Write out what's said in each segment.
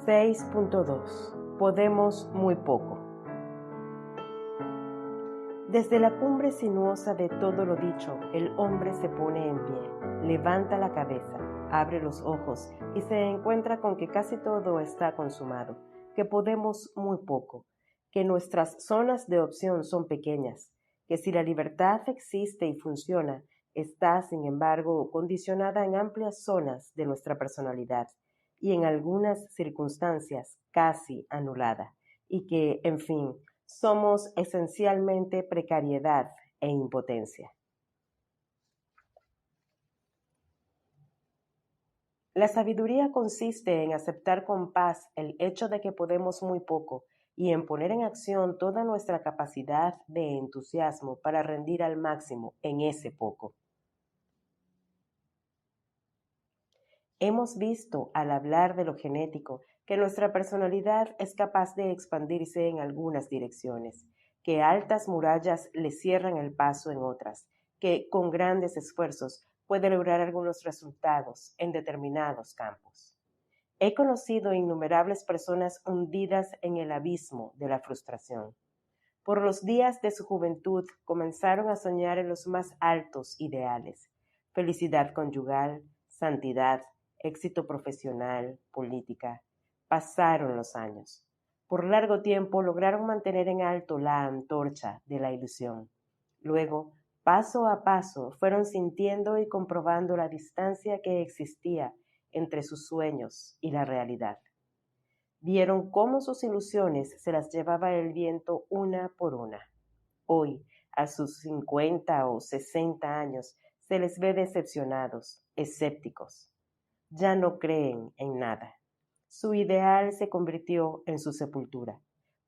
6.2 Podemos muy poco. Desde la cumbre sinuosa de todo lo dicho, el hombre se pone en pie, levanta la cabeza, abre los ojos y se encuentra con que casi todo está consumado, que podemos muy poco, que nuestras zonas de opción son pequeñas, que si la libertad existe y funciona, está, sin embargo, condicionada en amplias zonas de nuestra personalidad y en algunas circunstancias casi anulada, y que, en fin, somos esencialmente precariedad e impotencia. La sabiduría consiste en aceptar con paz el hecho de que podemos muy poco y en poner en acción toda nuestra capacidad de entusiasmo para rendir al máximo en ese poco. Hemos visto, al hablar de lo genético, que nuestra personalidad es capaz de expandirse en algunas direcciones, que altas murallas le cierran el paso en otras, que con grandes esfuerzos puede lograr algunos resultados en determinados campos. He conocido innumerables personas hundidas en el abismo de la frustración. Por los días de su juventud comenzaron a soñar en los más altos ideales: felicidad conyugal, santidad, éxito profesional, política. Pasaron los años. Por largo tiempo lograron mantener en alto la antorcha de la ilusión. Luego, paso a paso, fueron sintiendo y comprobando la distancia que existía entre sus sueños y la realidad. Vieron cómo sus ilusiones se las llevaba el viento una por una. Hoy, a sus 50 o 60 años, se les ve decepcionados, escépticos. Ya no creen en nada. Su ideal se convirtió en su sepultura,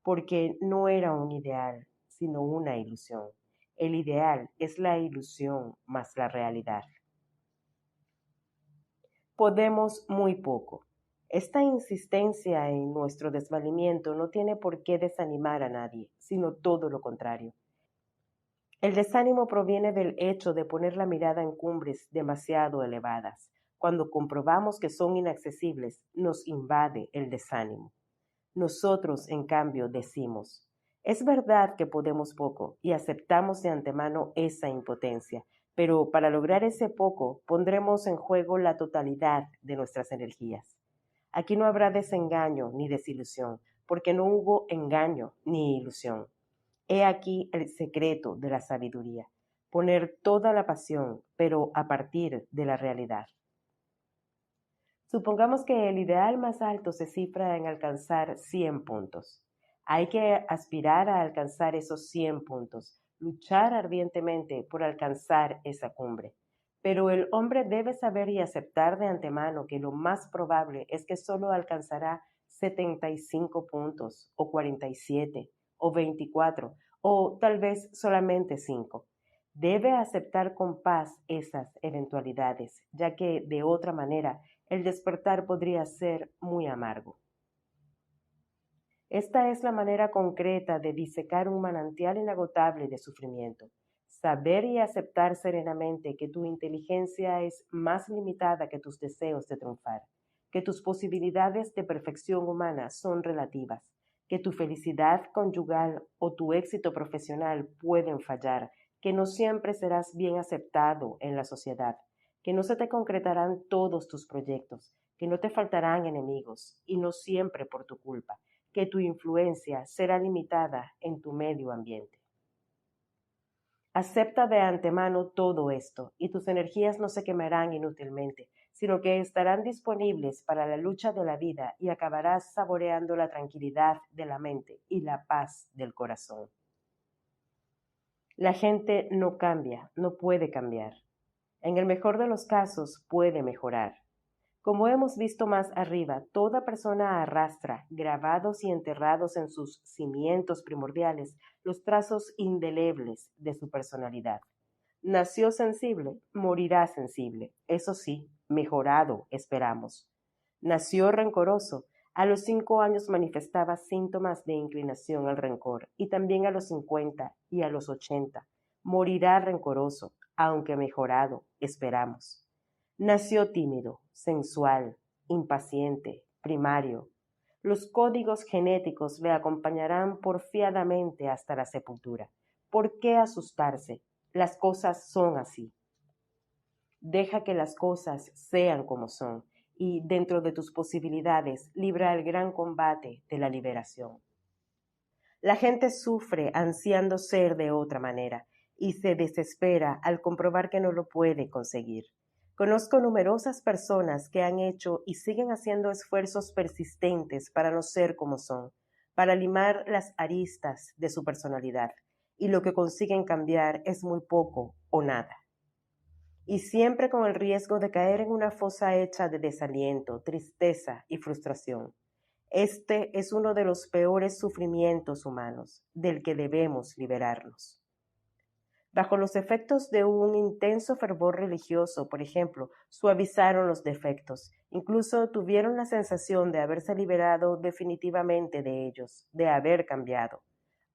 porque no era un ideal, sino una ilusión. El ideal es la ilusión más la realidad. Podemos muy poco. Esta insistencia en nuestro desvalimiento no tiene por qué desanimar a nadie, sino todo lo contrario. El desánimo proviene del hecho de poner la mirada en cumbres demasiado elevadas. Cuando comprobamos que son inaccesibles, nos invade el desánimo. Nosotros, en cambio, decimos: es verdad que podemos poco, y aceptamos de antemano esa impotencia, pero para lograr ese poco pondremos en juego la totalidad de nuestras energías. Aquí no habrá desengaño ni desilusión, porque no hubo engaño ni ilusión. He aquí el secreto de la sabiduría: poner toda la pasión, pero a partir de la realidad. Supongamos que el ideal más alto se cifra en alcanzar 100 puntos. Hay que aspirar a alcanzar esos 100 puntos, luchar ardientemente por alcanzar esa cumbre. Pero el hombre debe saber y aceptar de antemano que lo más probable es que solo alcanzará 75 puntos, o 47, o 24, o tal vez solamente 5. Debe aceptar con paz esas eventualidades, ya que de otra manera el despertar podría ser muy amargo. Esta es la manera concreta de disecar un manantial inagotable de sufrimiento. Saber y aceptar serenamente que tu inteligencia es más limitada que tus deseos de triunfar, que tus posibilidades de perfección humana son relativas, que tu felicidad conyugal o tu éxito profesional pueden fallar, que no siempre serás bien aceptado en la sociedad, que no se te concretarán todos tus proyectos, que no te faltarán enemigos, y no siempre por tu culpa, que tu influencia será limitada en tu medio ambiente. Acepta de antemano todo esto, y tus energías no se quemarán inútilmente, sino que estarán disponibles para la lucha de la vida y acabarás saboreando la tranquilidad de la mente y la paz del corazón. La gente no cambia, no puede cambiar. En el mejor de los casos puede mejorar. Como hemos visto más arriba, toda persona arrastra, grabados y enterrados en sus cimientos primordiales, los trazos indelebles de su personalidad. Nació sensible, morirá sensible, eso sí, mejorado, esperamos. Nació rencoroso, a los 5 años manifestaba síntomas de inclinación al rencor, y también a los 50 y a los 80. Morirá rencoroso, aunque mejorado, esperamos. Nació tímido, sensual, impaciente, primario. Los códigos genéticos le acompañarán porfiadamente hasta la sepultura. ¿Por qué asustarse? Las cosas son así. Deja que las cosas sean como son y, dentro de tus posibilidades, libra el gran combate de la liberación. La gente sufre ansiando ser de otra manera y se desespera al comprobar que no lo puede conseguir. Conozco numerosas personas que han hecho y siguen haciendo esfuerzos persistentes para no ser como son, para limar las aristas de su personalidad, y lo que consiguen cambiar es muy poco o nada. Y siempre con el riesgo de caer en una fosa hecha de desaliento, tristeza y frustración. Este es uno de los peores sufrimientos humanos, del que debemos liberarnos. Bajo los efectos de un intenso fervor religioso, por ejemplo, suavizaron los defectos, incluso tuvieron la sensación de haberse liberado definitivamente de ellos, de haber cambiado.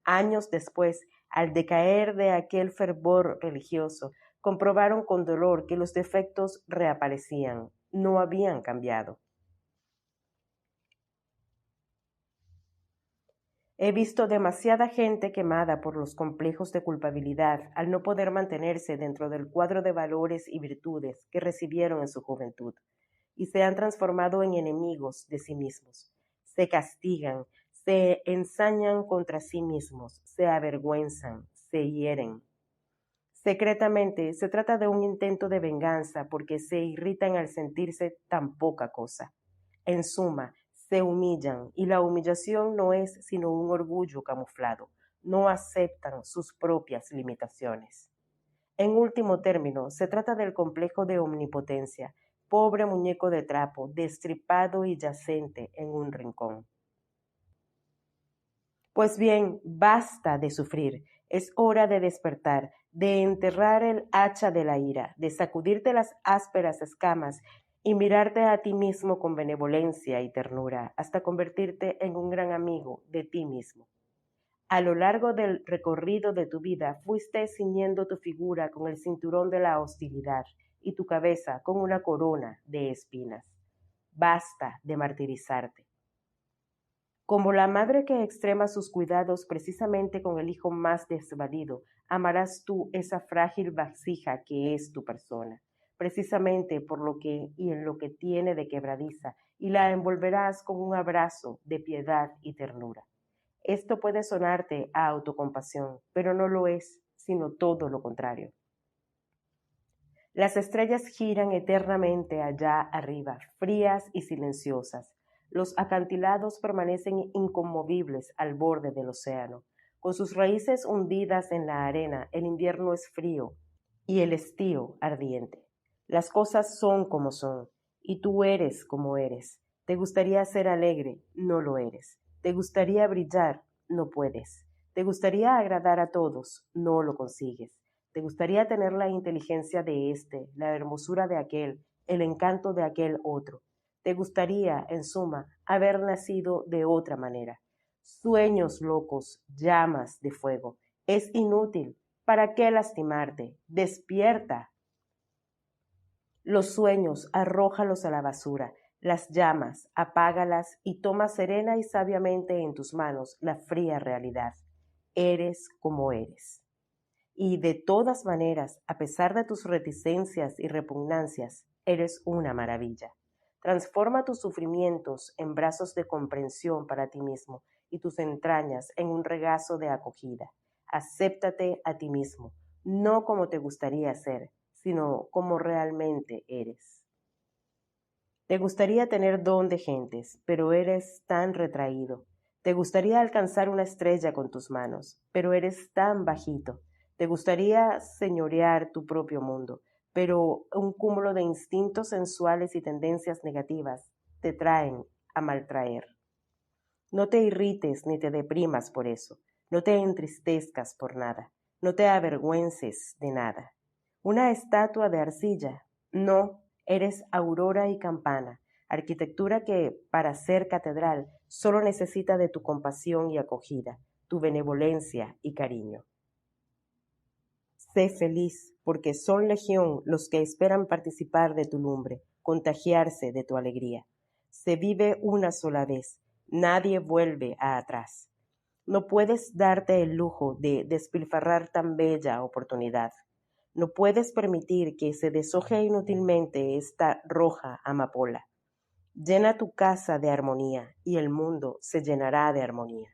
Años después, al decaer de aquel fervor religioso, comprobaron con dolor que los defectos reaparecían, no habían cambiado. He visto demasiada gente quemada por los complejos de culpabilidad al no poder mantenerse dentro del cuadro de valores y virtudes que recibieron en su juventud, y se han transformado en enemigos de sí mismos. Se castigan, se ensañan contra sí mismos, se avergüenzan, se hieren. Secretamente se trata de un intento de venganza porque se irritan al sentirse tan poca cosa. En suma, se humillan y la humillación no es sino un orgullo camuflado. No aceptan sus propias limitaciones. En último término, se trata del complejo de omnipotencia, pobre muñeco de trapo, destripado y yacente en un rincón. Pues bien, basta de sufrir, es hora de despertar, de enterrar el hacha de la ira, de sacudirte las ásperas escamas y mirarte a ti mismo con benevolencia y ternura, hasta convertirte en un gran amigo de ti mismo. A lo largo del recorrido de tu vida fuiste ciñendo tu figura con el cinturón de la hostilidad y tu cabeza con una corona de espinas. Basta de martirizarte. Como la madre que extrema sus cuidados precisamente con el hijo más desvalido, amarás tú esa frágil vasija que es tu persona, precisamente por lo que y en lo que tiene de quebradiza, y la envolverás con un abrazo de piedad y ternura. Esto puede sonarte a autocompasión, pero no lo es, sino todo lo contrario. Las estrellas giran eternamente allá arriba, frías y silenciosas. Los acantilados permanecen inconmovibles al borde del océano. Con sus raíces hundidas en la arena, el invierno es frío y el estío ardiente. Las cosas son como son, y tú eres como eres. Te gustaría ser alegre, no lo eres. Te gustaría brillar, no puedes. Te gustaría agradar a todos, no lo consigues. Te gustaría tener la inteligencia de éste, la hermosura de aquel, el encanto de aquel otro. Te gustaría, en suma, haber nacido de otra manera. Sueños locos, llamas de fuego. Es inútil. ¿Para qué lastimarte? Despierta. Los sueños, arrójalos a la basura. Las llamas, apágalas y toma serena y sabiamente en tus manos la fría realidad. Eres como eres. Y de todas maneras, a pesar de tus reticencias y repugnancias, eres una maravilla. Transforma tus sufrimientos en brazos de comprensión para ti mismo y tus entrañas en un regazo de acogida. Acéptate a ti mismo, no como te gustaría ser, sino como realmente eres. Te gustaría tener don de gentes, pero eres tan retraído. Te gustaría alcanzar una estrella con tus manos, pero eres tan bajito. Te gustaría señorear tu propio mundo, pero un cúmulo de instintos sensuales y tendencias negativas te traen a maltraer. No te irrites ni te deprimas por eso. No te entristezcas por nada. No te avergüences de nada. Una estatua de arcilla. No, eres aurora y campana, arquitectura que, para ser catedral, solo necesita de tu compasión y acogida, tu benevolencia y cariño. Sé feliz, porque son legión los que esperan participar de tu lumbre, contagiarse de tu alegría. Se vive una sola vez. Nadie vuelve a atrás. No puedes darte el lujo de despilfarrar tan bella oportunidad. No puedes permitir que se deshoje inútilmente esta roja amapola. Llena tu casa de armonía y el mundo se llenará de armonía.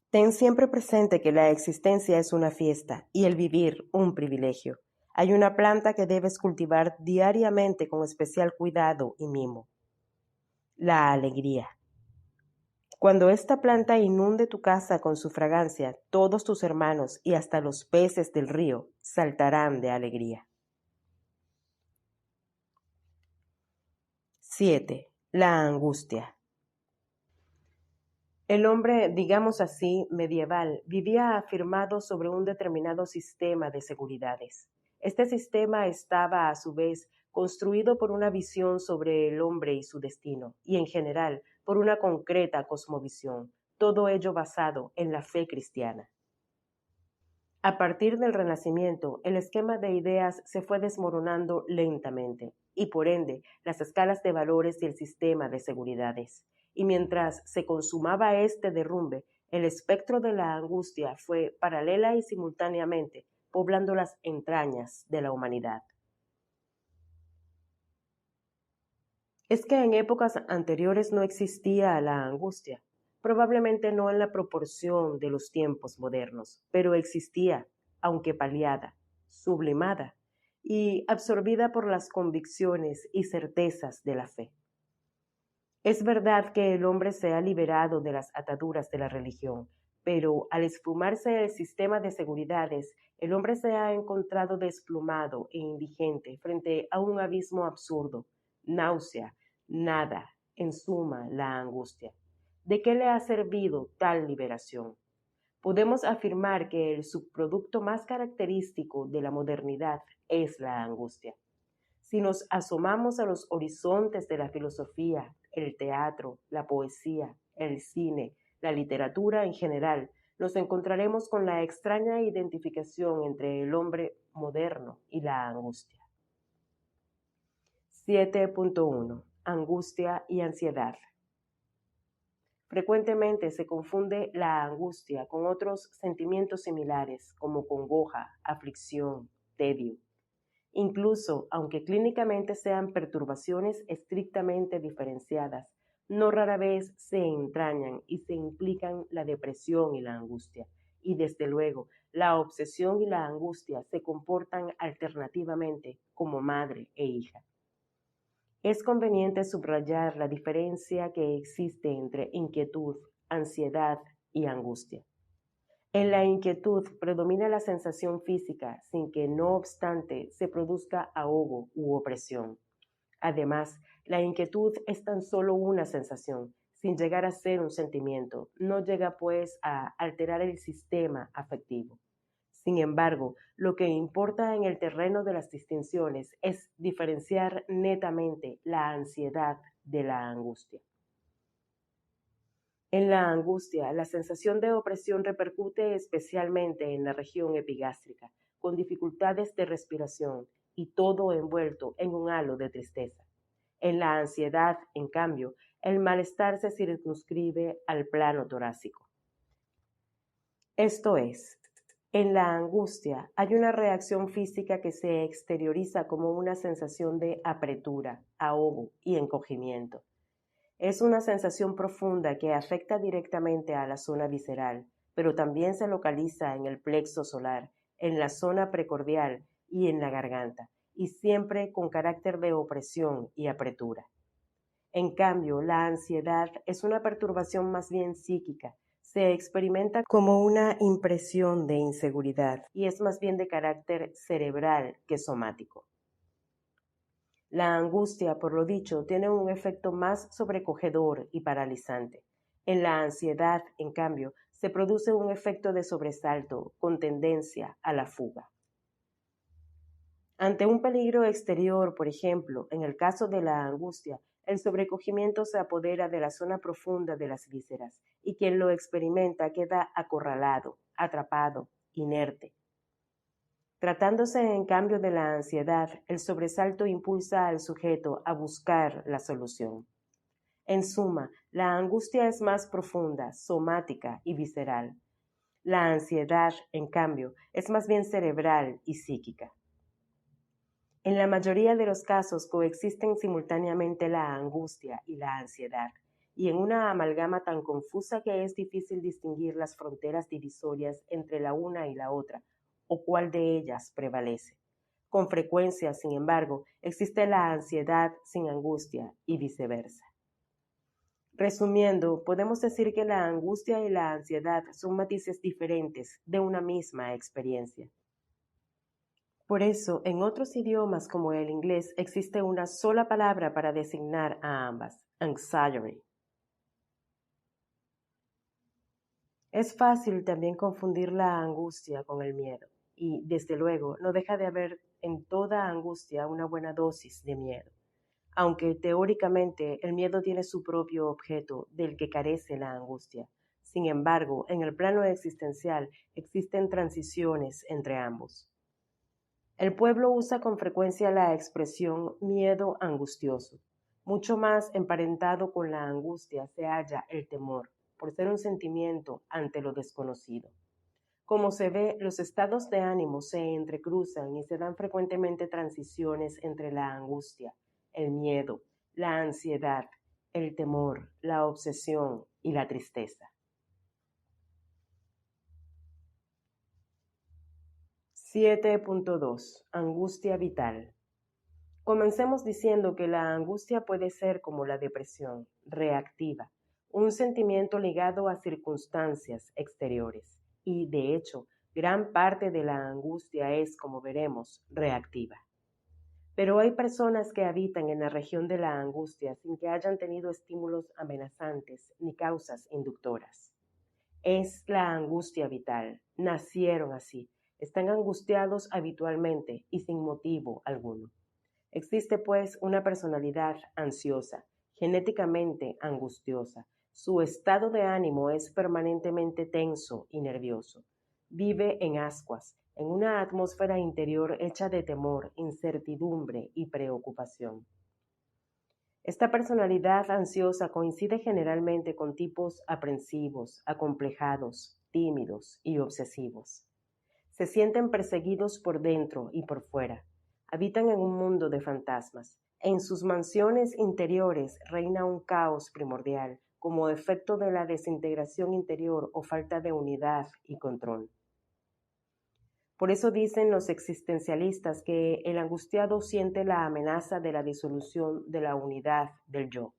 Ten siempre presente que la existencia es una fiesta y el vivir un privilegio. Hay una planta que debes cultivar diariamente con especial cuidado y mimo: la alegría. Cuando esta planta inunde tu casa con su fragancia, todos tus hermanos y hasta los peces del río saltarán de alegría. 7. La angustia. El hombre, digamos así, medieval, vivía afirmado sobre un determinado sistema de seguridades. Este sistema estaba, a su vez, construido por una visión sobre el hombre y su destino, y en general por una concreta cosmovisión, todo ello basado en la fe cristiana. A partir del Renacimiento, el esquema de ideas se fue desmoronando lentamente, y por ende, las escalas de valores y el sistema de seguridades. Y mientras se consumaba este derrumbe, el espectro de la angustia fue paralela y simultáneamente poblando las entrañas de la humanidad. Es que en épocas anteriores no existía la angustia, probablemente no en la proporción de los tiempos modernos, pero existía, aunque paliada, sublimada y absorbida por las convicciones y certezas de la fe. Es verdad que el hombre se ha liberado de las ataduras de la religión, pero al esfumarse el sistema de seguridades, el hombre se ha encontrado desplumado e indigente frente a un abismo absurdo, náusea, nada, en suma, la angustia. ¿De qué le ha servido tal liberación? Podemos afirmar que el subproducto más característico de la modernidad es la angustia. Si nos asomamos a los horizontes de la filosofía, el teatro, la poesía, el cine, la literatura en general, nos encontraremos con la extraña identificación entre el hombre moderno y la angustia. 7.1. Angustia y ansiedad. Frecuentemente se confunde la angustia con otros sentimientos similares como congoja, aflicción, tedio. Incluso, aunque clínicamente sean perturbaciones estrictamente diferenciadas, no rara vez se entrañan y se implican la depresión y la angustia. Y desde luego, la obsesión y la angustia se comportan alternativamente como madre e hija. Es conveniente subrayar la diferencia que existe entre inquietud, ansiedad y angustia. En la inquietud predomina la sensación física sin que, no obstante, se produzca ahogo u opresión. Además, la inquietud es tan solo una sensación, sin llegar a ser un sentimiento. No llega, pues, a alterar el sistema afectivo. Sin embargo, lo que importa en el terreno de las distinciones es diferenciar netamente la ansiedad de la angustia. En la angustia, la sensación de opresión repercute especialmente en la región epigástrica, con dificultades de respiración y todo envuelto en un halo de tristeza. En la ansiedad, en cambio, el malestar se circunscribe al plano torácico. Esto es, en la angustia hay una reacción física que se exterioriza como una sensación de apretura, ahogo y encogimiento. Es una sensación profunda que afecta directamente a la zona visceral, pero también se localiza en el plexo solar, en la zona precordial y en la garganta, y siempre con carácter de opresión y apretura. En cambio, la ansiedad es una perturbación más bien psíquica, se experimenta como una impresión de inseguridad y es más bien de carácter cerebral que somático. La angustia, por lo dicho, tiene un efecto más sobrecogedor y paralizante. En la ansiedad, en cambio, se produce un efecto de sobresalto con tendencia a la fuga. Ante un peligro exterior, por ejemplo, en el caso de la angustia, el sobrecogimiento se apodera de la zona profunda de las vísceras y quien lo experimenta queda acorralado, atrapado, inerte. Tratándose en cambio de la ansiedad, el sobresalto impulsa al sujeto a buscar la solución. En suma, la angustia es más profunda, somática y visceral. La ansiedad, en cambio, es más bien cerebral y psíquica. En la mayoría de los casos coexisten simultáneamente la angustia y la ansiedad, y en una amalgama tan confusa que es difícil distinguir las fronteras divisorias entre la una y la otra, o cuál de ellas prevalece. Con frecuencia, sin embargo, existe la ansiedad sin angustia y viceversa. Resumiendo, podemos decir que la angustia y la ansiedad son matices diferentes de una misma experiencia. Por eso, en otros idiomas como el inglés existe una sola palabra para designar a ambas: anxiety. Es fácil también confundir la angustia con el miedo, y desde luego no deja de haber en toda angustia una buena dosis de miedo, aunque teóricamente el miedo tiene su propio objeto del que carece la angustia. Sin embargo, en el plano existencial existen transiciones entre ambos. El pueblo usa con frecuencia la expresión miedo angustioso. Mucho más emparentado con la angustia se halla el temor, por ser un sentimiento ante lo desconocido. Como se ve, los estados de ánimo se entrecruzan y se dan frecuentemente transiciones entre la angustia, el miedo, la ansiedad, el temor, la obsesión y la tristeza. 7.2. Angustia vital. Comencemos diciendo que la angustia puede ser como la depresión, reactiva, un sentimiento ligado a circunstancias exteriores. Y, de hecho, gran parte de la angustia es, como veremos, reactiva. Pero hay personas que habitan en la región de la angustia sin que hayan tenido estímulos amenazantes ni causas inductoras. Es la angustia vital. Nacieron así. Están angustiados habitualmente y sin motivo alguno. Existe, pues, una personalidad ansiosa, genéticamente angustiosa. Su estado de ánimo es permanentemente tenso y nervioso. Vive en ascuas, en una atmósfera interior hecha de temor, incertidumbre y preocupación. Esta personalidad ansiosa coincide generalmente con tipos aprensivos, acomplejados, tímidos y obsesivos. Se sienten perseguidos por dentro y por fuera. Habitan en un mundo de fantasmas. En sus mansiones interiores reina un caos primordial, como efecto de la desintegración interior o falta de unidad y control. Por eso dicen los existencialistas que el angustiado siente la amenaza de la disolución de la unidad del yo.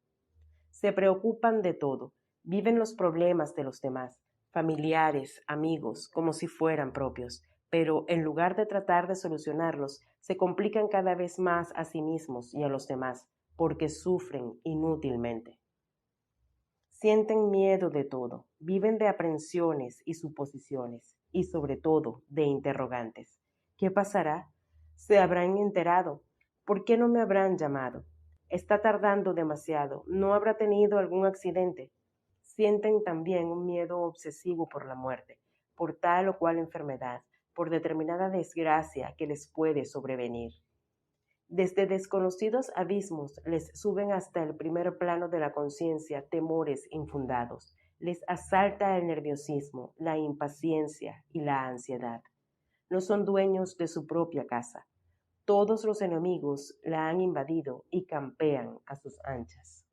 Se preocupan de todo, viven los problemas de los demás, familiares, amigos, como si fueran propios, pero en lugar de tratar de solucionarlos, se complican cada vez más a sí mismos y a los demás, porque sufren inútilmente. Sienten miedo de todo, viven de aprensiones y suposiciones, y sobre todo de interrogantes. ¿Qué pasará? ¿Se habrán enterado? ¿Por qué no me habrán llamado? ¿Está tardando demasiado? ¿No habrá tenido algún accidente? Sienten también un miedo obsesivo por la muerte, por tal o cual enfermedad, por determinada desgracia que les puede sobrevenir. Desde desconocidos abismos les suben hasta el primer plano de la conciencia temores infundados. Les asalta el nerviosismo, la impaciencia y la ansiedad. No son dueños de su propia casa. Todos los enemigos la han invadido y campean a sus anchas.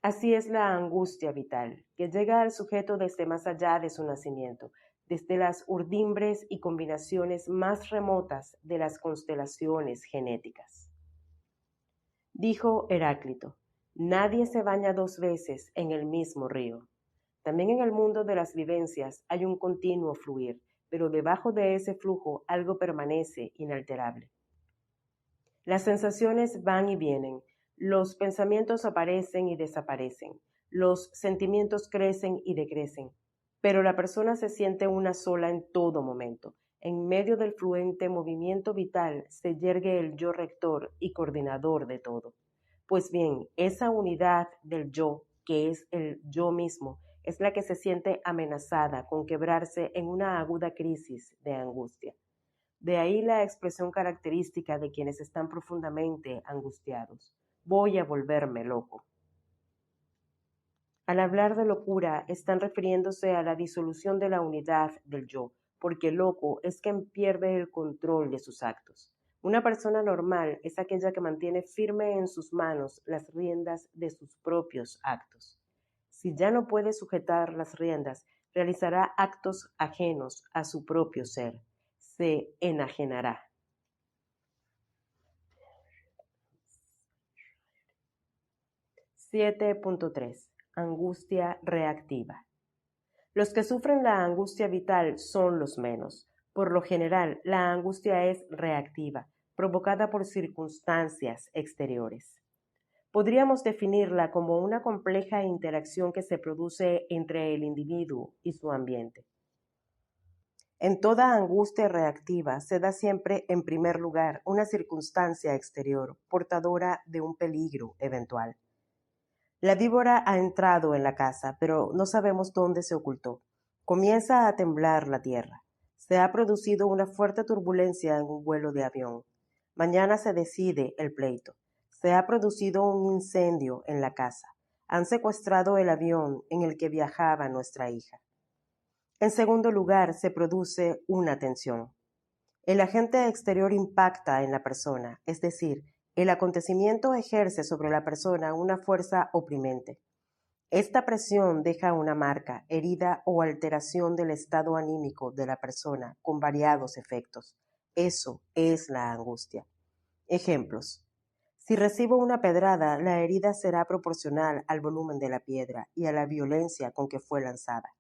Así es la angustia vital, que llega al sujeto desde más allá de su nacimiento, desde las urdimbres y combinaciones más remotas de las constelaciones genéticas. Dijo Heráclito, nadie se baña dos veces en el mismo río. También en el mundo de las vivencias hay un continuo fluir, pero debajo de ese flujo algo permanece inalterable. Las sensaciones van y vienen, los pensamientos aparecen y desaparecen, los sentimientos crecen y decrecen, pero la persona se siente una sola en todo momento. En medio del fluente movimiento vital se yergue el yo rector y coordinador de todo. Pues bien, esa unidad del yo, que es el yo mismo, es la que se siente amenazada con quebrarse en una aguda crisis de angustia. De ahí la expresión característica de quienes están profundamente angustiados. Voy a volverme loco. Al hablar de locura, están refiriéndose a la disolución de la unidad del yo, porque loco es quien pierde el control de sus actos. Una persona normal es aquella que mantiene firme en sus manos las riendas de sus propios actos. Si ya no puede sujetar las riendas, realizará actos ajenos a su propio ser. Se enajenará. 7.3. Angustia reactiva. Los que sufren la angustia vital son los menos. Por lo general, la angustia es reactiva, provocada por circunstancias exteriores. Podríamos definirla como una compleja interacción que se produce entre el individuo y su ambiente. En toda angustia reactiva se da siempre, en primer lugar, una circunstancia exterior portadora de un peligro eventual. La víbora ha entrado en la casa, pero no sabemos dónde se ocultó. Comienza a temblar la tierra. Se ha producido una fuerte turbulencia en un vuelo de avión. Mañana se decide el pleito. Se ha producido un incendio en la casa. Han secuestrado el avión en el que viajaba nuestra hija. En segundo lugar, se produce una tensión. El agente exterior impacta en la persona, es decir, el acontecimiento ejerce sobre la persona una fuerza oprimente. Esta presión deja una marca, herida o alteración del estado anímico de la persona con variados efectos. Eso es la angustia. Ejemplos. Si recibo una pedrada, la herida será proporcional al volumen de la piedra y a la violencia con que fue lanzada.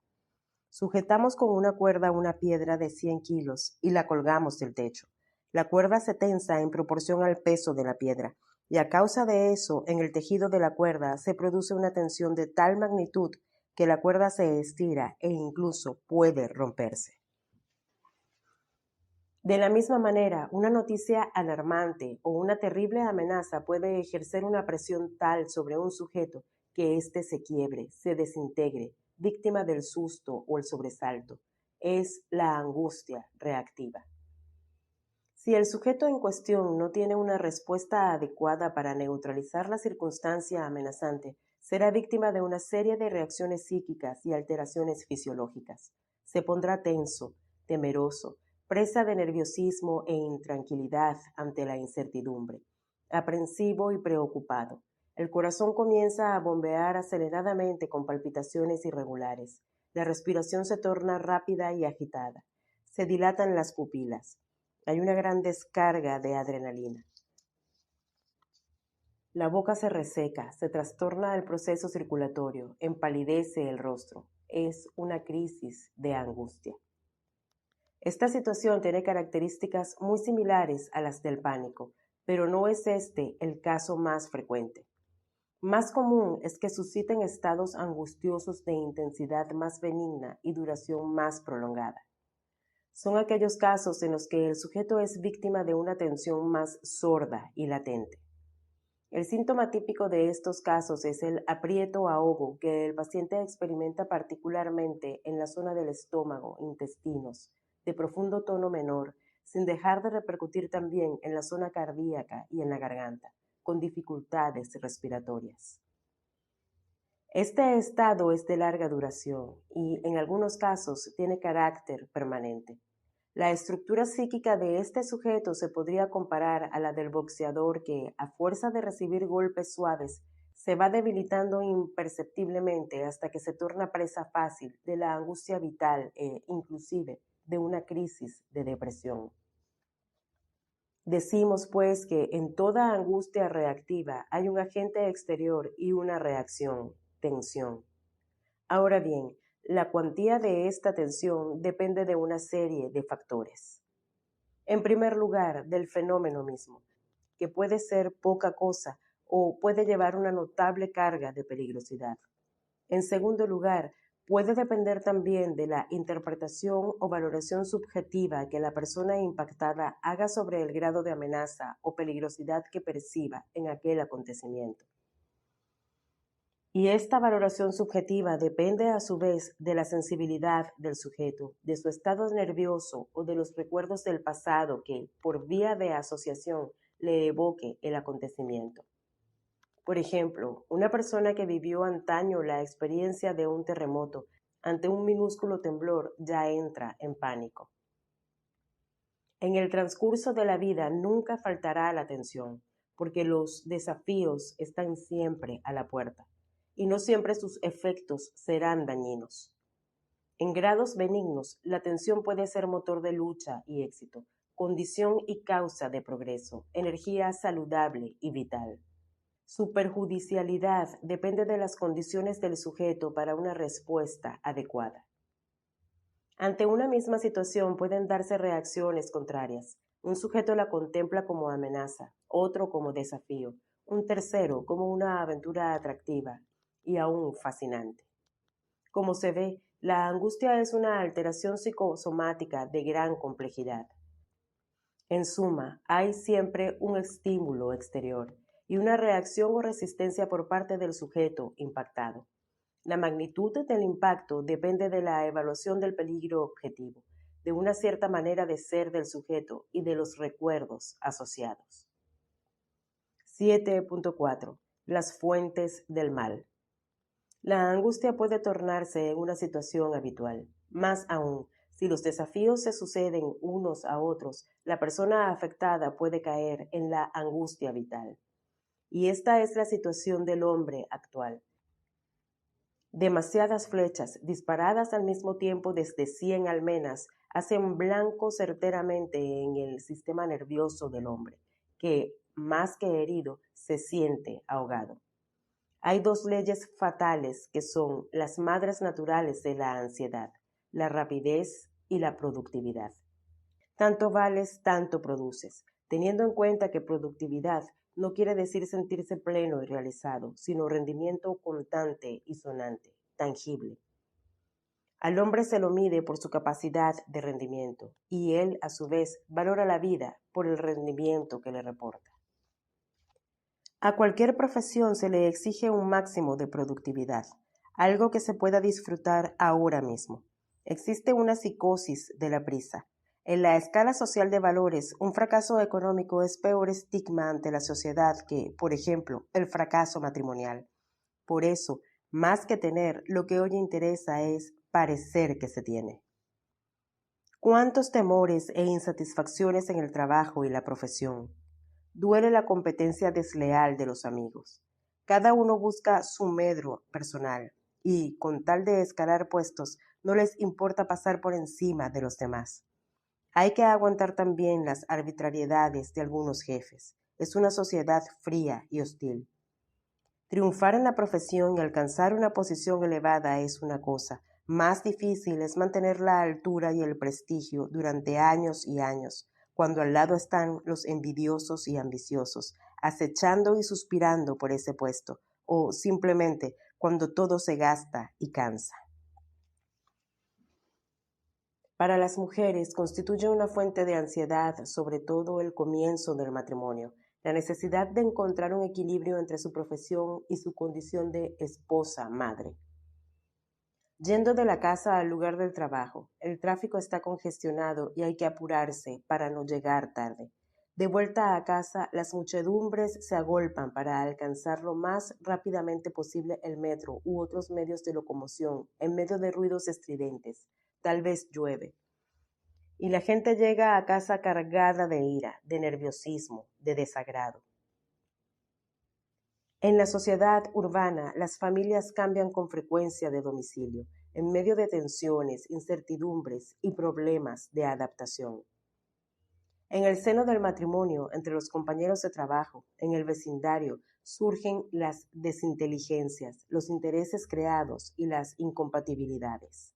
Sujetamos con una cuerda una piedra de 100 kilos y la colgamos del techo. La cuerda se tensa en proporción al peso de la piedra, y a causa de eso, en el tejido de la cuerda se produce una tensión de tal magnitud que la cuerda se estira e incluso puede romperse. De la misma manera, una noticia alarmante o una terrible amenaza puede ejercer una presión tal sobre un sujeto que éste se quiebre, se desintegre, víctima del susto o el sobresalto. Es la angustia reactiva. Si el sujeto en cuestión no tiene una respuesta adecuada para neutralizar la circunstancia amenazante, será víctima de una serie de reacciones psíquicas y alteraciones fisiológicas. Se pondrá tenso, temeroso, presa de nerviosismo e intranquilidad ante la incertidumbre, aprensivo y preocupado. El corazón comienza a bombear aceleradamente con palpitaciones irregulares. La respiración se torna rápida y agitada. Se dilatan las pupilas. Hay una gran descarga de adrenalina. La boca se reseca, se trastorna el proceso circulatorio, empalidece el rostro. Es una crisis de angustia. Esta situación tiene características muy similares a las del pánico, pero no es este el caso más frecuente. Más común es que susciten estados angustiosos de intensidad más benigna y duración más prolongada. Son aquellos casos en los que el sujeto es víctima de una tensión más sorda y latente. El síntoma típico de estos casos es el aprieto-ahogo que el paciente experimenta particularmente en la zona del estómago, intestinos, de profundo tono menor, sin dejar de repercutir también en la zona cardíaca y en la garganta, con dificultades respiratorias. Este estado es de larga duración y, en algunos casos, tiene carácter permanente. La estructura psíquica de este sujeto se podría comparar a la del boxeador que, a fuerza de recibir golpes suaves, se va debilitando imperceptiblemente hasta que se torna presa fácil de la angustia vital e, inclusive, de una crisis de depresión. Decimos, pues, que en toda angustia reactiva hay un agente exterior y una reacción, tensión. Ahora bien, la cuantía de esta tensión depende de una serie de factores. En primer lugar, del fenómeno mismo, que puede ser poca cosa o puede llevar una notable carga de peligrosidad. En segundo lugar, puede depender también de la interpretación o valoración subjetiva que la persona impactada haga sobre el grado de amenaza o peligrosidad que perciba en aquel acontecimiento. Y esta valoración subjetiva depende a su vez de la sensibilidad del sujeto, de su estado nervioso o de los recuerdos del pasado que, por vía de asociación, le evoque el acontecimiento. Por ejemplo, una persona que vivió antaño la experiencia de un terremoto ante un minúsculo temblor ya entra en pánico. En el transcurso de la vida nunca faltará la tensión, porque los desafíos están siempre a la puerta, y no siempre sus efectos serán dañinos. En grados benignos, la tensión puede ser motor de lucha y éxito, condición y causa de progreso, energía saludable y vital. Su perjudicialidad depende de las condiciones del sujeto para una respuesta adecuada. Ante una misma situación pueden darse reacciones contrarias. Un sujeto la contempla como amenaza, otro como desafío, un tercero como una aventura atractiva y aún fascinante. Como se ve, la angustia es una alteración psicosomática de gran complejidad. En suma, hay siempre un estímulo exterior y una reacción o resistencia por parte del sujeto impactado. La magnitud del impacto depende de la evaluación del peligro objetivo, de una cierta manera de ser del sujeto y de los recuerdos asociados. 7.4. Las fuentes del mal. La angustia puede tornarse en una situación habitual. Más aún, si los desafíos se suceden unos a otros, la persona afectada puede caer en la angustia vital. Y esta es la situación del hombre actual. Demasiadas flechas, disparadas al mismo tiempo desde 100 almenas, hacen blanco certeramente en el sistema nervioso del hombre, que, más que herido, se siente ahogado. Hay dos leyes fatales que son las madres naturales de la ansiedad, la rapidez y la productividad. Tanto vales, tanto produces, teniendo en cuenta que productividad no quiere decir sentirse pleno y realizado, sino rendimiento constante y sonante, tangible. Al hombre se lo mide por su capacidad de rendimiento, y él, a su vez, valora la vida por el rendimiento que le reporta. A cualquier profesión se le exige un máximo de productividad, algo que se pueda disfrutar ahora mismo. Existe una psicosis de la prisa. En la escala social de valores, un fracaso económico es peor estigma ante la sociedad que, por ejemplo, el fracaso matrimonial. Por eso, más que tener, lo que hoy interesa es parecer que se tiene. ¿Cuántos temores e insatisfacciones en el trabajo y la profesión? Duele la competencia desleal de los amigos. Cada uno busca su medro personal y, con tal de escalar puestos, no les importa pasar por encima de los demás. Hay que aguantar también las arbitrariedades de algunos jefes. Es una sociedad fría y hostil. Triunfar en la profesión y alcanzar una posición elevada es una cosa. Más difícil es mantener la altura y el prestigio durante años y años, cuando al lado están los envidiosos y ambiciosos, acechando y suspirando por ese puesto, o simplemente cuando todo se gasta y cansa. Para las mujeres constituye una fuente de ansiedad, sobre todo el comienzo del matrimonio, la necesidad de encontrar un equilibrio entre su profesión y su condición de esposa, madre. Yendo de la casa al lugar del trabajo, el tráfico está congestionado y hay que apurarse para no llegar tarde. De vuelta a casa, las muchedumbres se agolpan para alcanzar lo más rápidamente posible el metro u otros medios de locomoción en medio de ruidos estridentes. Tal vez llueve. Y la gente llega a casa cargada de ira, de nerviosismo, de desagrado. En la sociedad urbana, las familias cambian con frecuencia de domicilio, en medio de tensiones, incertidumbres y problemas de adaptación. En el seno del matrimonio, entre los compañeros de trabajo, en el vecindario, surgen las desinteligencias, los intereses creados y las incompatibilidades.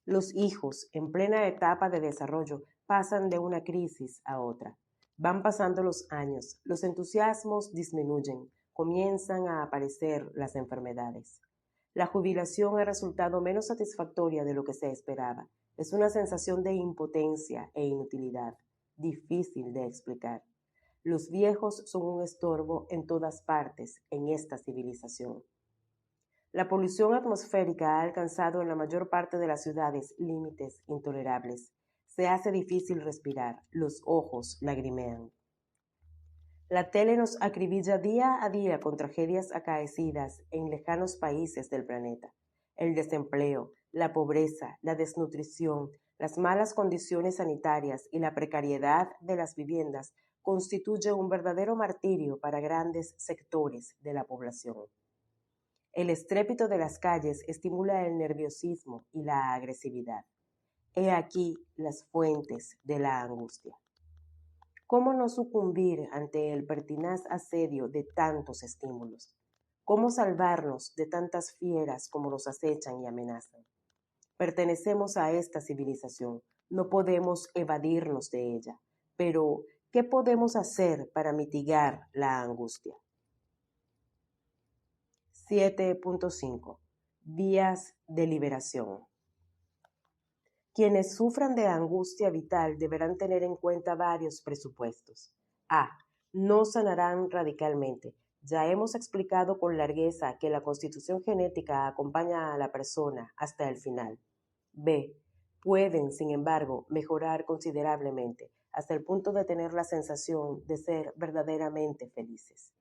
Los hijos, en plena etapa de desarrollo, pasan de una crisis a otra. Van pasando los años, los entusiasmos disminuyen, comienzan a aparecer las enfermedades. La jubilación ha resultado menos satisfactoria de lo que se esperaba. Es una sensación de impotencia e inutilidad, difícil de explicar. Los viejos son un estorbo en todas partes en esta civilización. La polución atmosférica ha alcanzado en la mayor parte de las ciudades límites intolerables. Se hace difícil respirar, los ojos lagrimean. La tele nos acribilla día a día con tragedias acaecidas en lejanos países del planeta. El desempleo, la pobreza, la desnutrición, las malas condiciones sanitarias y la precariedad de las viviendas constituye un verdadero martirio para grandes sectores de la población. El estrépito de las calles estimula el nerviosismo y la agresividad. He aquí las fuentes de la angustia. ¿Cómo no sucumbir ante el pertinaz asedio de tantos estímulos? ¿Cómo salvarnos de tantas fieras como nos acechan y amenazan? Pertenecemos a esta civilización, no podemos evadirnos de ella, pero ¿qué podemos hacer para mitigar la angustia? 7.5. Vías de liberación. Quienes sufran de angustia vital deberán tener en cuenta varios presupuestos. A. No sanarán radicalmente. Ya hemos explicado con largueza que la constitución genética acompaña a la persona hasta el final. B. Pueden, sin embargo, mejorar considerablemente, hasta el punto de tener la sensación de ser verdaderamente felices.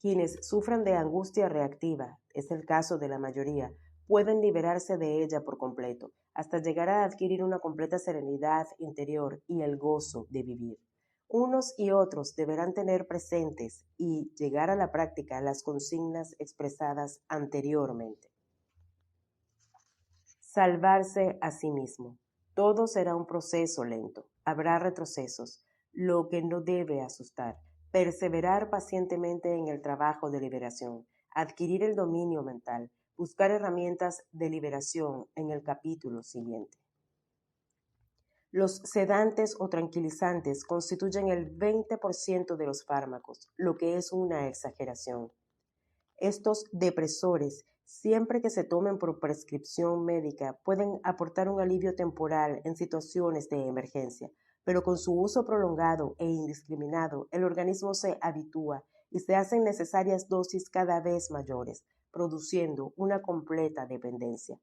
Quienes sufran de angustia reactiva, es el caso de la mayoría, pueden liberarse de ella por completo, hasta llegar a adquirir una completa serenidad interior y el gozo de vivir. Unos y otros deberán tener presentes y llegar a la práctica las consignas expresadas anteriormente. Salvarse a sí mismo. Todo será un proceso lento. Habrá retrocesos, lo que no debe asustar. Perseverar pacientemente en el trabajo de liberación, adquirir el dominio mental, buscar herramientas de liberación en el capítulo siguiente. Los sedantes o tranquilizantes constituyen el 20% de los fármacos, lo que es una exageración. Estos depresores, siempre que se tomen por prescripción médica, pueden aportar un alivio temporal en situaciones de emergencia, pero con su uso prolongado e indiscriminado, el organismo se habitúa y se hacen necesarias dosis cada vez mayores, produciendo una completa dependencia.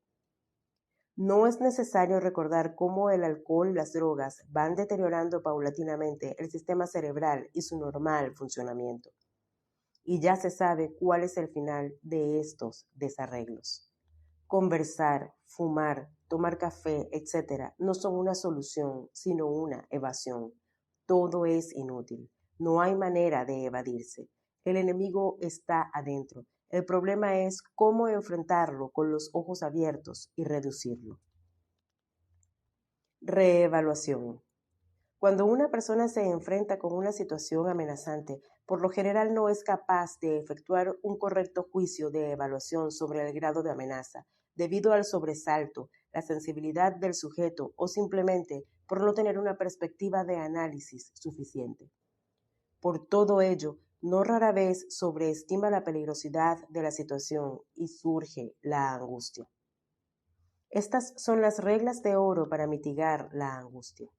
No es necesario recordar cómo el alcohol y las drogas van deteriorando paulatinamente el sistema cerebral y su normal funcionamiento. Y ya se sabe cuál es el final de estos desarreglos. Conversar, fumar, tomar café, etc. no son una solución, sino una evasión. Todo es inútil. No hay manera de evadirse. El enemigo está adentro. El problema es cómo enfrentarlo con los ojos abiertos y reducirlo. Reevaluación. Cuando una persona se enfrenta con una situación amenazante, por lo general no es capaz de efectuar un correcto juicio de evaluación sobre el grado de amenaza, debido al sobresalto, la sensibilidad del sujeto o simplemente por no tener una perspectiva de análisis suficiente. Por todo ello, no rara vez sobreestima la peligrosidad de la situación y surge la angustia. Estas son las reglas de oro para mitigar la angustia.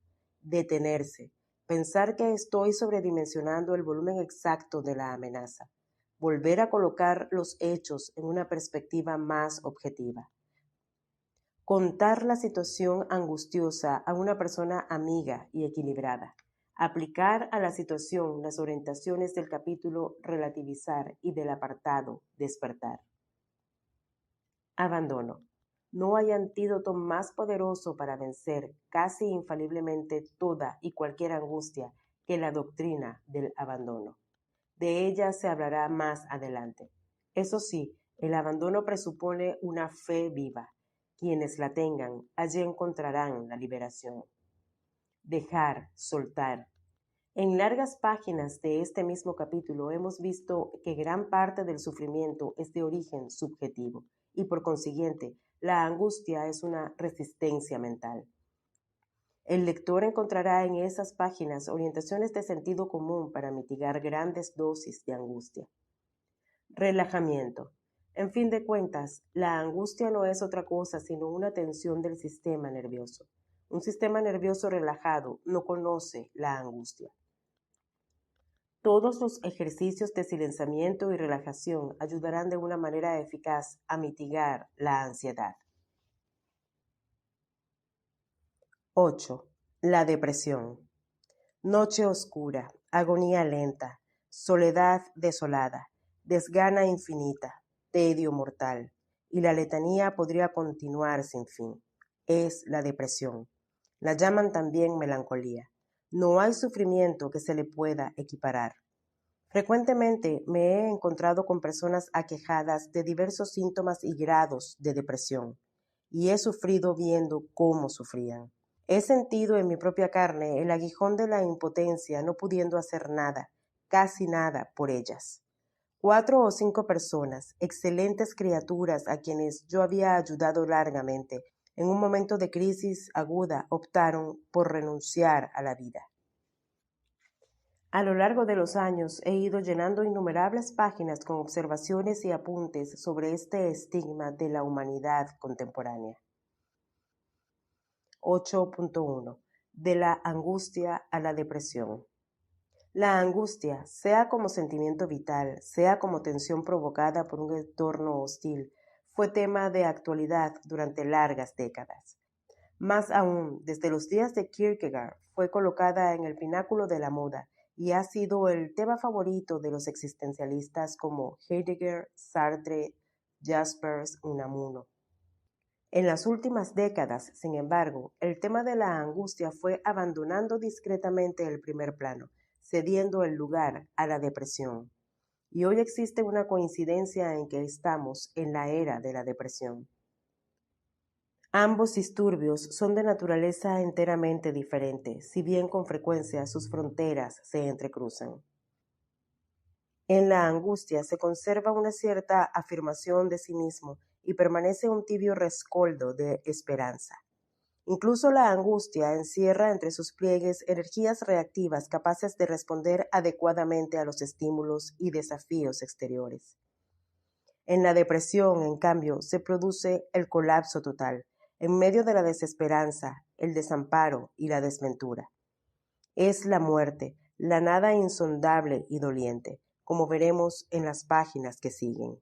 Detenerse, pensar que estoy sobredimensionando el volumen exacto de la amenaza, volver a colocar los hechos en una perspectiva más objetiva. Contar la situación angustiosa a una persona amiga y equilibrada. Aplicar a la situación las orientaciones del capítulo relativizar y del apartado despertar. Abandono. No hay antídoto más poderoso para vencer casi infaliblemente toda y cualquier angustia que la doctrina del abandono. De ella se hablará más adelante. Eso sí, el abandono presupone una fe viva. Quienes la tengan, allí encontrarán la liberación. Dejar, soltar. En largas páginas de este mismo capítulo hemos visto que gran parte del sufrimiento es de origen subjetivo y por consiguiente la angustia es una resistencia mental. El lector encontrará en esas páginas orientaciones de sentido común para mitigar grandes dosis de angustia. Relajamiento. En fin de cuentas, la angustia no es otra cosa sino una tensión del sistema nervioso. Un sistema nervioso relajado no conoce la angustia. Todos los ejercicios de silenciamiento y relajación ayudarán de una manera eficaz a mitigar la ansiedad. 8. La depresión. Noche oscura, agonía lenta, soledad desolada, desgana infinita, tedio mortal, y la letanía podría continuar sin fin. Es la depresión. La llaman también melancolía. No hay sufrimiento que se le pueda equiparar. Frecuentemente me he encontrado con personas aquejadas de diversos síntomas y grados de depresión, y he sufrido viendo cómo sufrían. He sentido en mi propia carne el aguijón de la impotencia, no pudiendo hacer nada, casi nada, por ellas. 4 o 5 personas, excelentes criaturas a quienes yo había ayudado largamente, en un momento de crisis aguda optaron por renunciar a la vida. A lo largo de los años he ido llenando innumerables páginas con observaciones y apuntes sobre este estigma de la humanidad contemporánea. 8.1. De la angustia a la depresión. La angustia, sea como sentimiento vital, sea como tensión provocada por un entorno hostil, fue tema de actualidad durante largas décadas. Más aún, desde los días de Kierkegaard, fue colocada en el pináculo de la moda y ha sido el tema favorito de los existencialistas como Heidegger, Sartre, Jaspers, Unamuno. En las últimas décadas, sin embargo, el tema de la angustia fue abandonando discretamente el primer plano, cediendo el lugar a la depresión. Y hoy existe una coincidencia en que estamos en la era de la depresión. Ambos disturbios son de naturaleza enteramente diferente, si bien con frecuencia sus fronteras se entrecruzan. En la angustia se conserva una cierta afirmación de sí mismo y permanece un tibio rescoldo de esperanza. Incluso la angustia encierra entre sus pliegues energías reactivas capaces de responder adecuadamente a los estímulos y desafíos exteriores. En la depresión, en cambio, se produce el colapso total, en medio de la desesperanza, el desamparo y la desventura. Es la muerte, la nada insondable y doliente, como veremos en las páginas que siguen.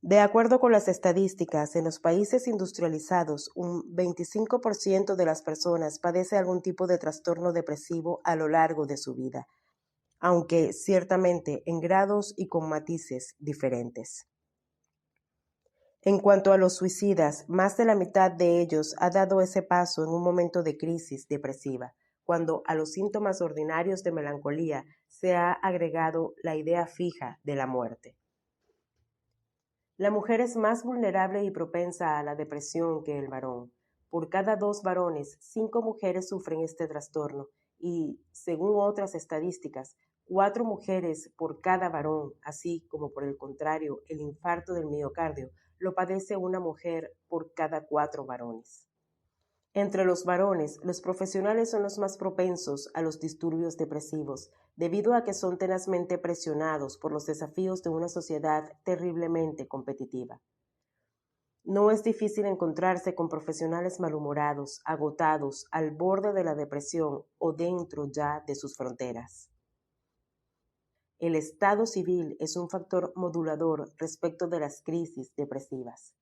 De acuerdo con las estadísticas, en los países industrializados, un 25% de las personas padece algún tipo de trastorno depresivo a lo largo de su vida, aunque ciertamente en grados y con matices diferentes. En cuanto a los suicidas, más de la mitad de ellos ha dado ese paso en un momento de crisis depresiva, cuando a los síntomas ordinarios de melancolía se ha agregado la idea fija de la muerte. La mujer es más vulnerable y propensa a la depresión que el varón. Por cada 2 varones, 5 mujeres sufren este trastorno y, según otras estadísticas, 4 mujeres por cada varón, así como por el contrario, el infarto del miocardio lo padece una mujer por cada 4 varones. Entre los varones, los profesionales son los más propensos a los disturbios depresivos, debido a que son tenazmente presionados por los desafíos de una sociedad terriblemente competitiva. No es difícil encontrarse con profesionales malhumorados, agotados, al borde de la depresión o dentro ya de sus fronteras. El estado civil es un factor modulador respecto de las crisis depresivas.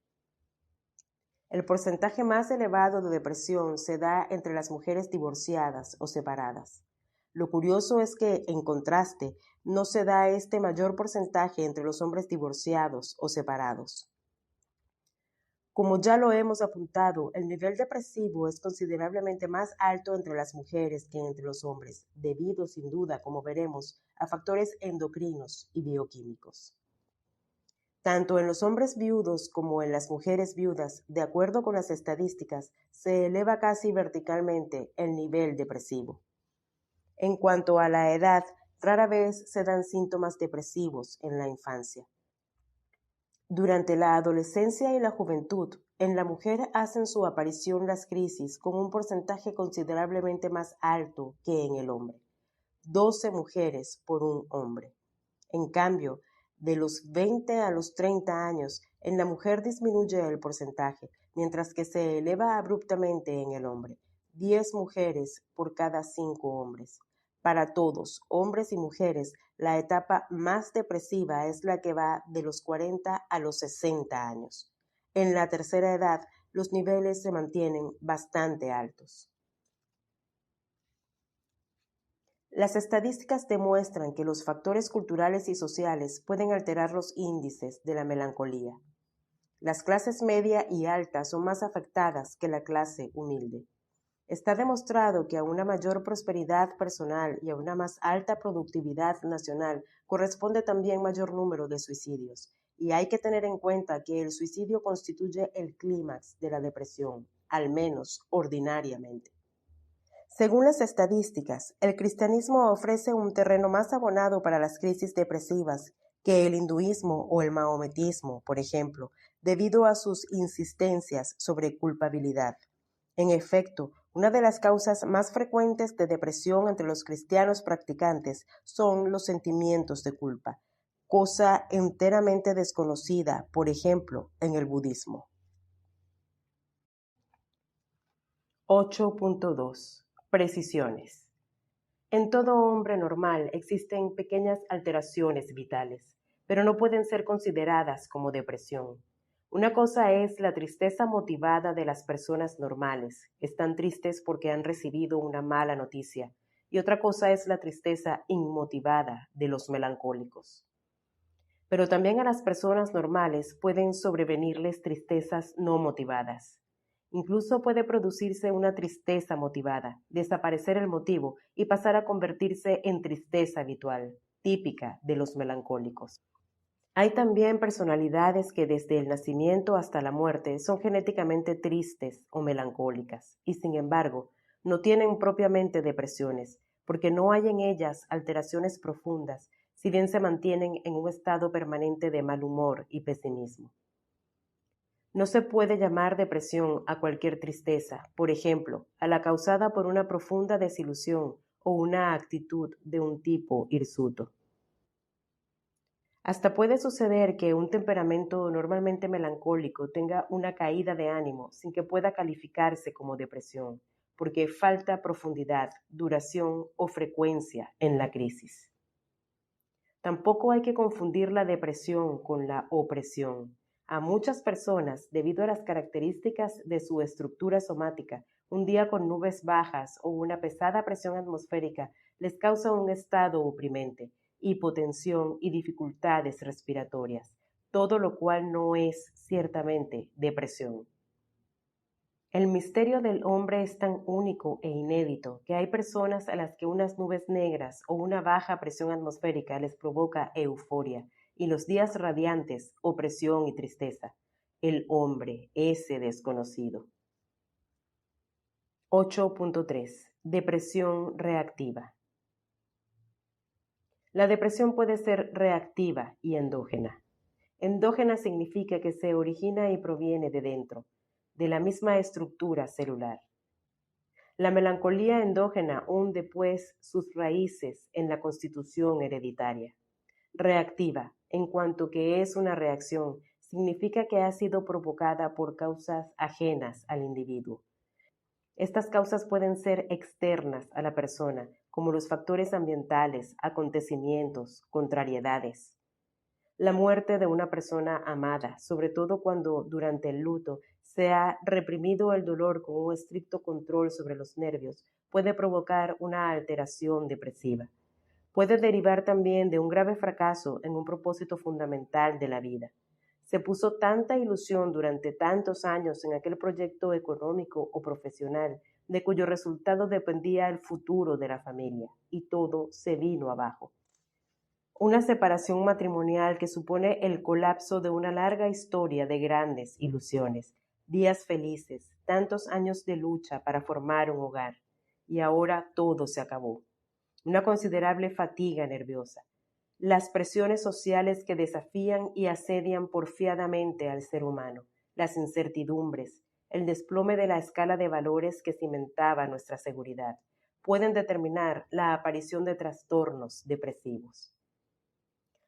El porcentaje más elevado de depresión se da entre las mujeres divorciadas o separadas. Lo curioso es que, en contraste, no se da este mayor porcentaje entre los hombres divorciados o separados. Como ya lo hemos apuntado, el nivel depresivo es considerablemente más alto entre las mujeres que entre los hombres, debido sin duda, como veremos, a factores endocrinos y bioquímicos. Tanto en los hombres viudos como en las mujeres viudas, de acuerdo con las estadísticas, se eleva casi verticalmente el nivel depresivo. En cuanto a la edad, rara vez se dan síntomas depresivos en la infancia. Durante la adolescencia y la juventud, en la mujer hacen su aparición las crisis con un porcentaje considerablemente más alto que en el hombre. 12 mujeres por un hombre. En cambio, de los 20 a los 30 años, en la mujer disminuye el porcentaje, mientras que se eleva abruptamente en el hombre. 10 mujeres por cada 5 hombres. Para todos, hombres y mujeres, la etapa más depresiva es la que va de los 40 a los 60 años. En la tercera edad, los niveles se mantienen bastante altos. Las estadísticas demuestran que los factores culturales y sociales pueden alterar los índices de la melancolía. Las clases media y alta son más afectadas que la clase humilde. Está demostrado que a una mayor prosperidad personal y a una más alta productividad nacional corresponde también mayor número de suicidios, y hay que tener en cuenta que el suicidio constituye el clímax de la depresión, al menos ordinariamente. Según las estadísticas, el cristianismo ofrece un terreno más abonado para las crisis depresivas que el hinduismo o el maometismo, por ejemplo, debido a sus insistencias sobre culpabilidad. En efecto, una de las causas más frecuentes de depresión entre los cristianos practicantes son los sentimientos de culpa, cosa enteramente desconocida, por ejemplo, en el budismo. 8.2. Precisiones. En todo hombre normal existen pequeñas alteraciones vitales, pero no pueden ser consideradas como depresión. Una cosa es la tristeza motivada de las personas normales, están tristes porque han recibido una mala noticia, y otra cosa es la tristeza inmotivada de los melancólicos. Pero también a las personas normales pueden sobrevenirles tristezas no motivadas. Incluso puede producirse una tristeza motivada, desaparecer el motivo y pasar a convertirse en tristeza habitual, típica de los melancólicos. Hay también personalidades que desde el nacimiento hasta la muerte son genéticamente tristes o melancólicas y sin embargo no tienen propiamente depresiones porque no hay en ellas alteraciones profundas, si bien se mantienen en un estado permanente de mal humor y pesimismo. No se puede llamar depresión a cualquier tristeza, por ejemplo, a la causada por una profunda desilusión o una actitud de un tipo hirsuto. Hasta puede suceder que un temperamento normalmente melancólico tenga una caída de ánimo sin que pueda calificarse como depresión, porque falta profundidad, duración o frecuencia en la crisis. Tampoco hay que confundir la depresión con la opresión. A muchas personas, debido a las características de su estructura somática, un día con nubes bajas o una pesada presión atmosférica les causa un estado oprimente, hipotensión y dificultades respiratorias, todo lo cual no es ciertamente depresión. El misterio del hombre es tan único e inédito que hay personas a las que unas nubes negras o una baja presión atmosférica les provoca euforia y los días radiantes, opresión y tristeza. El hombre, ese desconocido. 8.3. Depresión reactiva. La depresión puede ser reactiva y endógena. Endógena significa que se origina y proviene de dentro, de la misma estructura celular. La melancolía endógena hunde, pues, sus raíces en la constitución hereditaria. Reactiva, en cuanto que es una reacción, significa que ha sido provocada por causas ajenas al individuo. Estas causas pueden ser externas a la persona, como los factores ambientales, acontecimientos, contrariedades. La muerte de una persona amada, sobre todo cuando durante el luto se ha reprimido el dolor con un estricto control sobre los nervios, puede provocar una alteración depresiva. Puede derivar también de un grave fracaso en un propósito fundamental de la vida. Se puso tanta ilusión durante tantos años en aquel proyecto económico o profesional de cuyo resultado dependía el futuro de la familia, y todo se vino abajo. Una separación matrimonial que supone el colapso de una larga historia de grandes ilusiones, días felices, tantos años de lucha para formar un hogar, y ahora todo se acabó. Una considerable fatiga nerviosa, las presiones sociales que desafían y asedian porfiadamente al ser humano, las incertidumbres, el desplome de la escala de valores que cimentaba nuestra seguridad, pueden determinar la aparición de trastornos depresivos.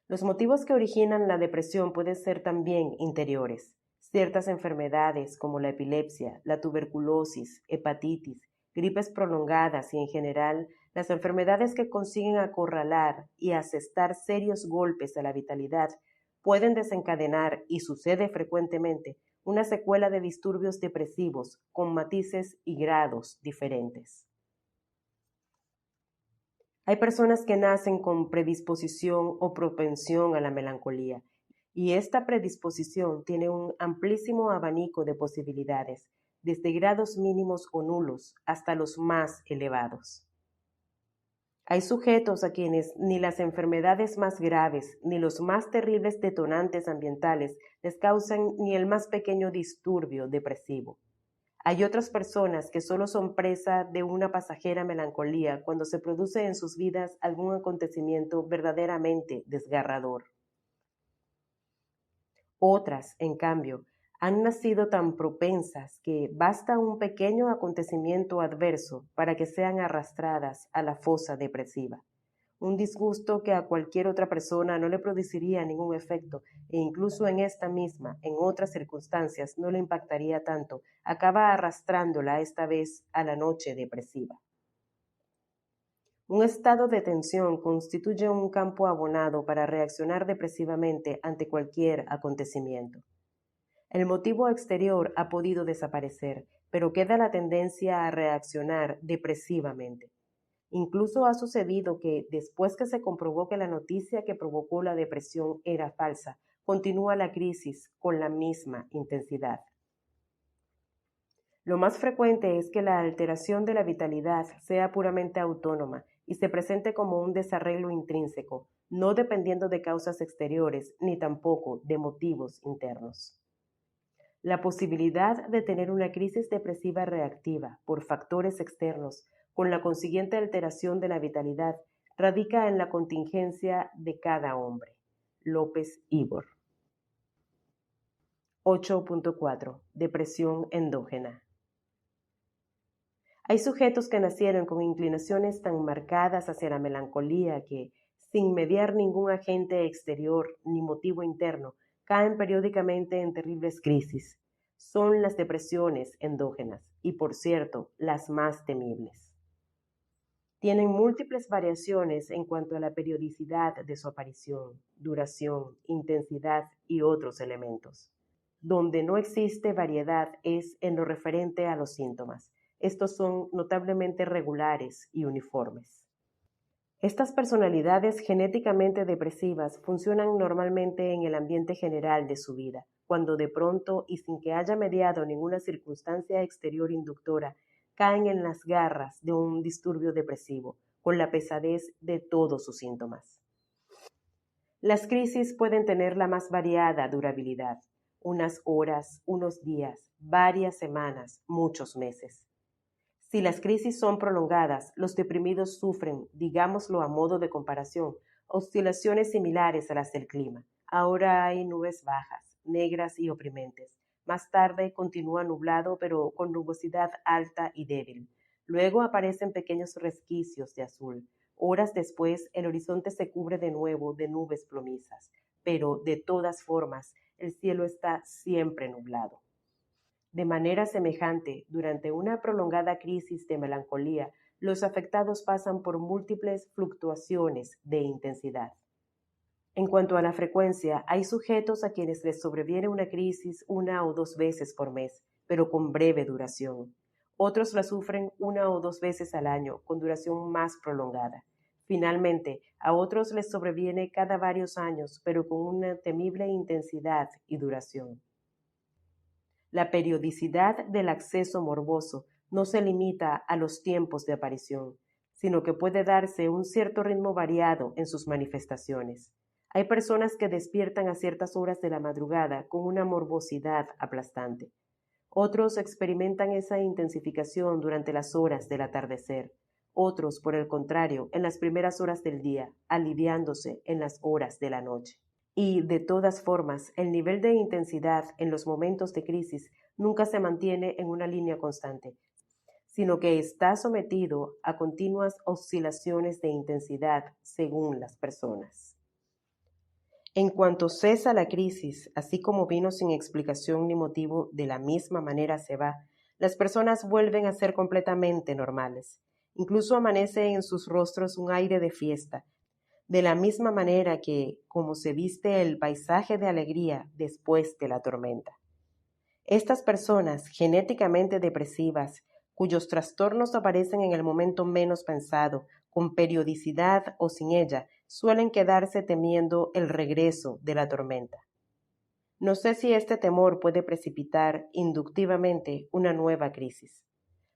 Los motivos que originan la depresión pueden ser también interiores. Ciertas enfermedades como la epilepsia, la tuberculosis, hepatitis, gripes prolongadas y en general las enfermedades que consiguen acorralar y asestar serios golpes a la vitalidad pueden desencadenar, y sucede frecuentemente, una secuela de disturbios depresivos con matices y grados diferentes. Hay personas que nacen con predisposición o propensión a la melancolía, y esta predisposición tiene un amplísimo abanico de posibilidades, desde grados mínimos o nulos hasta los más elevados. Hay sujetos a quienes ni las enfermedades más graves ni los más terribles detonantes ambientales les causan ni el más pequeño disturbio depresivo. Hay otras personas que solo son presa de una pasajera melancolía cuando se produce en sus vidas algún acontecimiento verdaderamente desgarrador. Otras, en cambio, han nacido tan propensas que basta un pequeño acontecimiento adverso para que sean arrastradas a la fosa depresiva. Un disgusto que a cualquier otra persona no le produciría ningún efecto e incluso en esta misma, en otras circunstancias, no le impactaría tanto, acaba arrastrándola esta vez a la noche depresiva. Un estado de tensión constituye un campo abonado para reaccionar depresivamente ante cualquier acontecimiento. El motivo exterior ha podido desaparecer, pero queda la tendencia a reaccionar depresivamente. Incluso ha sucedido que, después que se comprobó que la noticia que provocó la depresión era falsa, continúa la crisis con la misma intensidad. Lo más frecuente es que la alteración de la vitalidad sea puramente autónoma y se presente como un desarreglo intrínseco, no dependiendo de causas exteriores ni tampoco de motivos internos. La posibilidad de tener una crisis depresiva reactiva por factores externos, con la consiguiente alteración de la vitalidad, radica en la contingencia de cada hombre. López Ibor. 8.4. Depresión endógena. Hay sujetos que nacieron con inclinaciones tan marcadas hacia la melancolía que, sin mediar ningún agente exterior ni motivo interno, caen periódicamente en terribles crisis. Son las depresiones endógenas y, por cierto, las más temibles. Tienen múltiples variaciones en cuanto a la periodicidad de su aparición, duración, intensidad y otros elementos. Donde no existe variedad es en lo referente a los síntomas. Estos son notablemente regulares y uniformes. Estas personalidades genéticamente depresivas funcionan normalmente en el ambiente general de su vida, cuando de pronto y sin que haya mediado ninguna circunstancia exterior inductora, caen en las garras de un disturbio depresivo, con la pesadez de todos sus síntomas. Las crisis pueden tener la más variada durabilidad, unas horas, unos días, varias semanas, muchos meses. Si las crisis son prolongadas, los deprimidos sufren, digámoslo a modo de comparación, oscilaciones similares a las del clima. Ahora hay nubes bajas, negras y oprimentes. Más tarde continúa nublado, pero con nubosidad alta y débil. Luego aparecen pequeños resquicios de azul. Horas después, el horizonte se cubre de nuevo de nubes plomizas. Pero, de todas formas, el cielo está siempre nublado. De manera semejante, durante una prolongada crisis de melancolía, los afectados pasan por múltiples fluctuaciones de intensidad. En cuanto a la frecuencia, hay sujetos a quienes les sobreviene una crisis 1 o 2 veces por mes, pero con breve duración. Otros la sufren 1 o 2 veces al año, con duración más prolongada. Finalmente, a otros les sobreviene cada varios años, pero con una temible intensidad y duración. La periodicidad del acceso morboso no se limita a los tiempos de aparición, sino que puede darse un cierto ritmo variado en sus manifestaciones. Hay personas que despiertan a ciertas horas de la madrugada con una morbosidad aplastante. Otros experimentan esa intensificación durante las horas del atardecer. Otros, por el contrario, en las primeras horas del día, aliviándose en las horas de la noche. Y, de todas formas, el nivel de intensidad en los momentos de crisis nunca se mantiene en una línea constante, sino que está sometido a continuas oscilaciones de intensidad según las personas. En cuanto cesa la crisis, así como vino sin explicación ni motivo, de la misma manera se va, las personas vuelven a ser completamente normales. Incluso amanece en sus rostros un aire de fiesta, de la misma manera que, como se viste el paisaje de alegría después de la tormenta. Estas personas genéticamente depresivas cuyos trastornos aparecen en el momento menos pensado, con periodicidad o sin ella, suelen quedarse temiendo el regreso de la tormenta. No sé si este temor puede precipitar inductivamente una nueva crisis.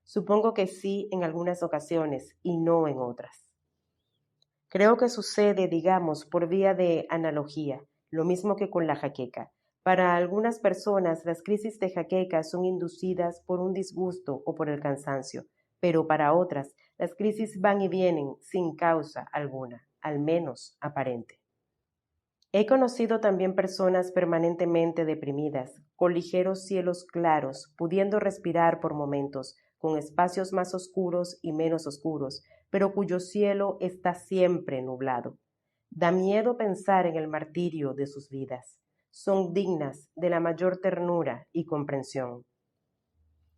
Supongo que sí en algunas ocasiones y no en otras. Creo que sucede, digamos, por vía de analogía, lo mismo que con la jaqueca. Para algunas personas, las crisis de jaqueca son inducidas por un disgusto o por el cansancio, pero para otras, las crisis van y vienen sin causa alguna, al menos aparente. He conocido también personas permanentemente deprimidas, con ligeros cielos claros, pudiendo respirar por momentos, con espacios más oscuros y menos oscuros, pero cuyo cielo está siempre nublado. Da miedo pensar en el martirio de sus vidas. Son dignas de la mayor ternura y comprensión.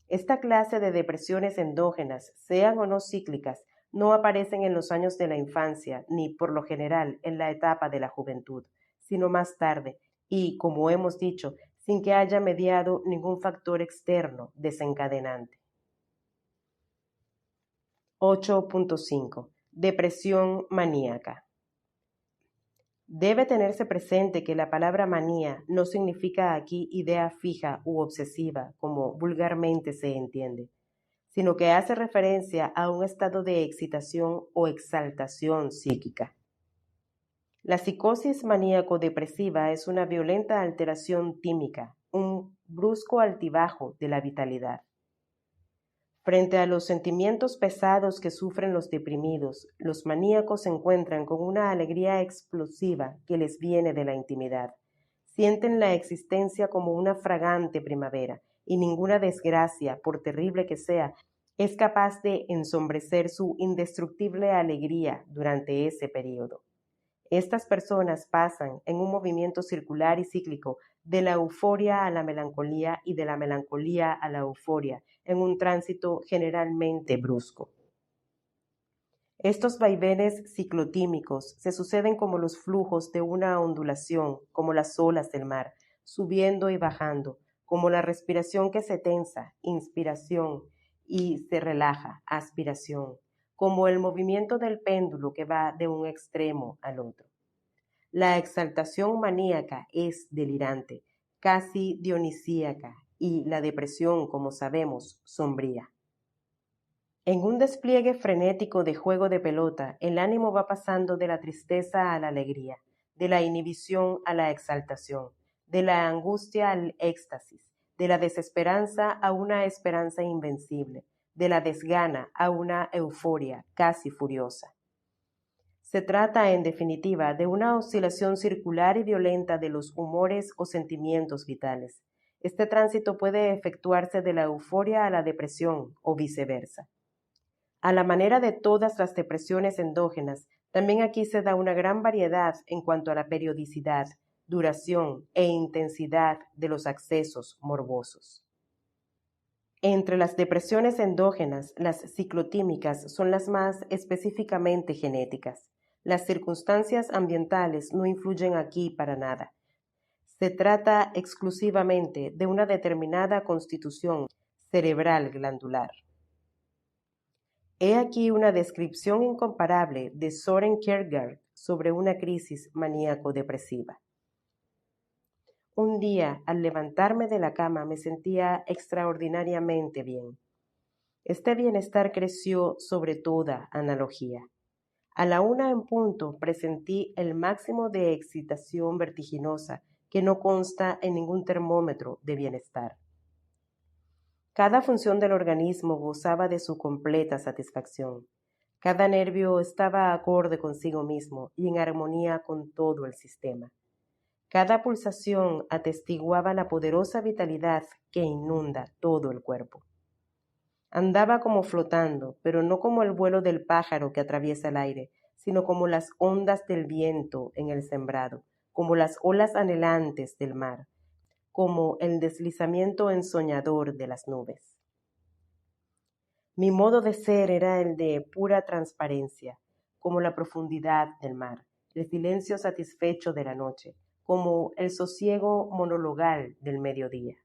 Esta clase de depresiones endógenas, sean o no cíclicas, no aparecen en los años de la infancia ni, por lo general, en la etapa de la juventud, sino más tarde y, como hemos dicho, sin que haya mediado ningún factor externo desencadenante. 8.5. Depresión maníaca. Debe tenerse presente que la palabra manía no significa aquí idea fija u obsesiva, como vulgarmente se entiende, sino que hace referencia a un estado de excitación o exaltación psíquica. La psicosis maníaco-depresiva es una violenta alteración tímica, un brusco altibajo de la vitalidad. Frente a los sentimientos pesados que sufren los deprimidos, los maníacos se encuentran con una alegría explosiva que les viene de la intimidad. Sienten la existencia como una fragante primavera, y ninguna desgracia, por terrible que sea, es capaz de ensombrecer su indestructible alegría durante ese período. Estas personas pasan en un movimiento circular y cíclico de la euforia a la melancolía y de la melancolía a la euforia, en un tránsito generalmente brusco. Estos vaivenes ciclotímicos se suceden como los flujos de una ondulación, como las olas del mar, subiendo y bajando, como la respiración que se tensa, inspiración, y se relaja, aspiración, como el movimiento del péndulo que va de un extremo al otro. La exaltación maníaca es delirante, casi dionisíaca, y la depresión, como sabemos, sombría. En un despliegue frenético de juego de pelota, el ánimo va pasando de la tristeza a la alegría, de la inhibición a la exaltación, de la angustia al éxtasis, de la desesperanza a una esperanza invencible, de la desgana a una euforia casi furiosa. Se trata, en definitiva, de una oscilación circular y violenta de los humores o sentimientos vitales. Este tránsito puede efectuarse de la euforia a la depresión o viceversa. A la manera de todas las depresiones endógenas, también aquí se da una gran variedad en cuanto a la periodicidad, duración e intensidad de los accesos morbosos. Entre las depresiones endógenas, las ciclotímicas son las más específicamente genéticas. Las circunstancias ambientales no influyen aquí para nada. Se trata exclusivamente de una determinada constitución cerebral glandular. He aquí una descripción incomparable de Søren Kierkegaard sobre una crisis maníaco-depresiva. Un día, al levantarme de la cama, me sentía extraordinariamente bien. Este bienestar creció sobre toda analogía. A la 1 en punto presentí el máximo de excitación vertiginosa que no consta en ningún termómetro de bienestar. Cada función del organismo gozaba de su completa satisfacción. Cada nervio estaba acorde consigo mismo y en armonía con todo el sistema. Cada pulsación atestiguaba la poderosa vitalidad que inunda todo el cuerpo. Andaba como flotando, pero no como el vuelo del pájaro que atraviesa el aire, sino como las ondas del viento en el sembrado, como las olas anhelantes del mar, como el deslizamiento ensoñador de las nubes. Mi modo de ser era el de pura transparencia, como la profundidad del mar, el silencio satisfecho de la noche, como el sosiego monologal del mediodía.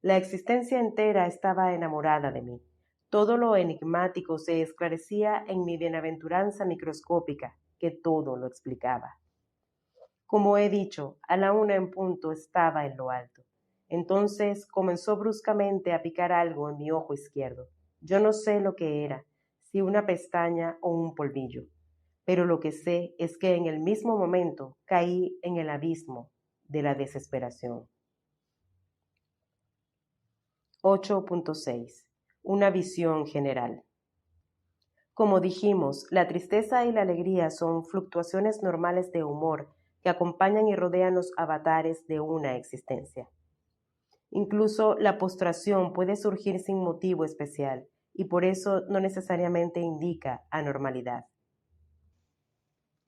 La existencia entera estaba enamorada de mí. Todo lo enigmático se esclarecía en mi bienaventuranza microscópica, que todo lo explicaba. Como he dicho, a la 1 en punto estaba en lo alto. Entonces comenzó bruscamente a picar algo en mi ojo izquierdo. Yo no sé lo que era, si una pestaña o un polvillo, pero lo que sé es que en el mismo momento caí en el abismo de la desesperación. 8.6. Una visión general. Como dijimos, la tristeza y la alegría son fluctuaciones normales de humor que acompañan y rodean los avatares de una existencia. Incluso la postración puede surgir sin motivo especial y por eso no necesariamente indica anormalidad.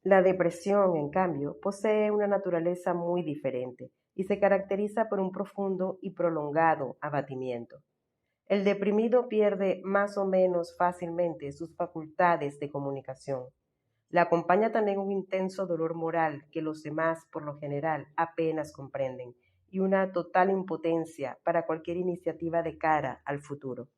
La depresión, en cambio, posee una naturaleza muy diferente y se caracteriza por un profundo y prolongado abatimiento. El deprimido pierde más o menos fácilmente sus facultades de comunicación. Le acompaña también un intenso dolor moral que los demás, por lo general, apenas comprenden y una total impotencia para cualquier iniciativa de cara al futuro.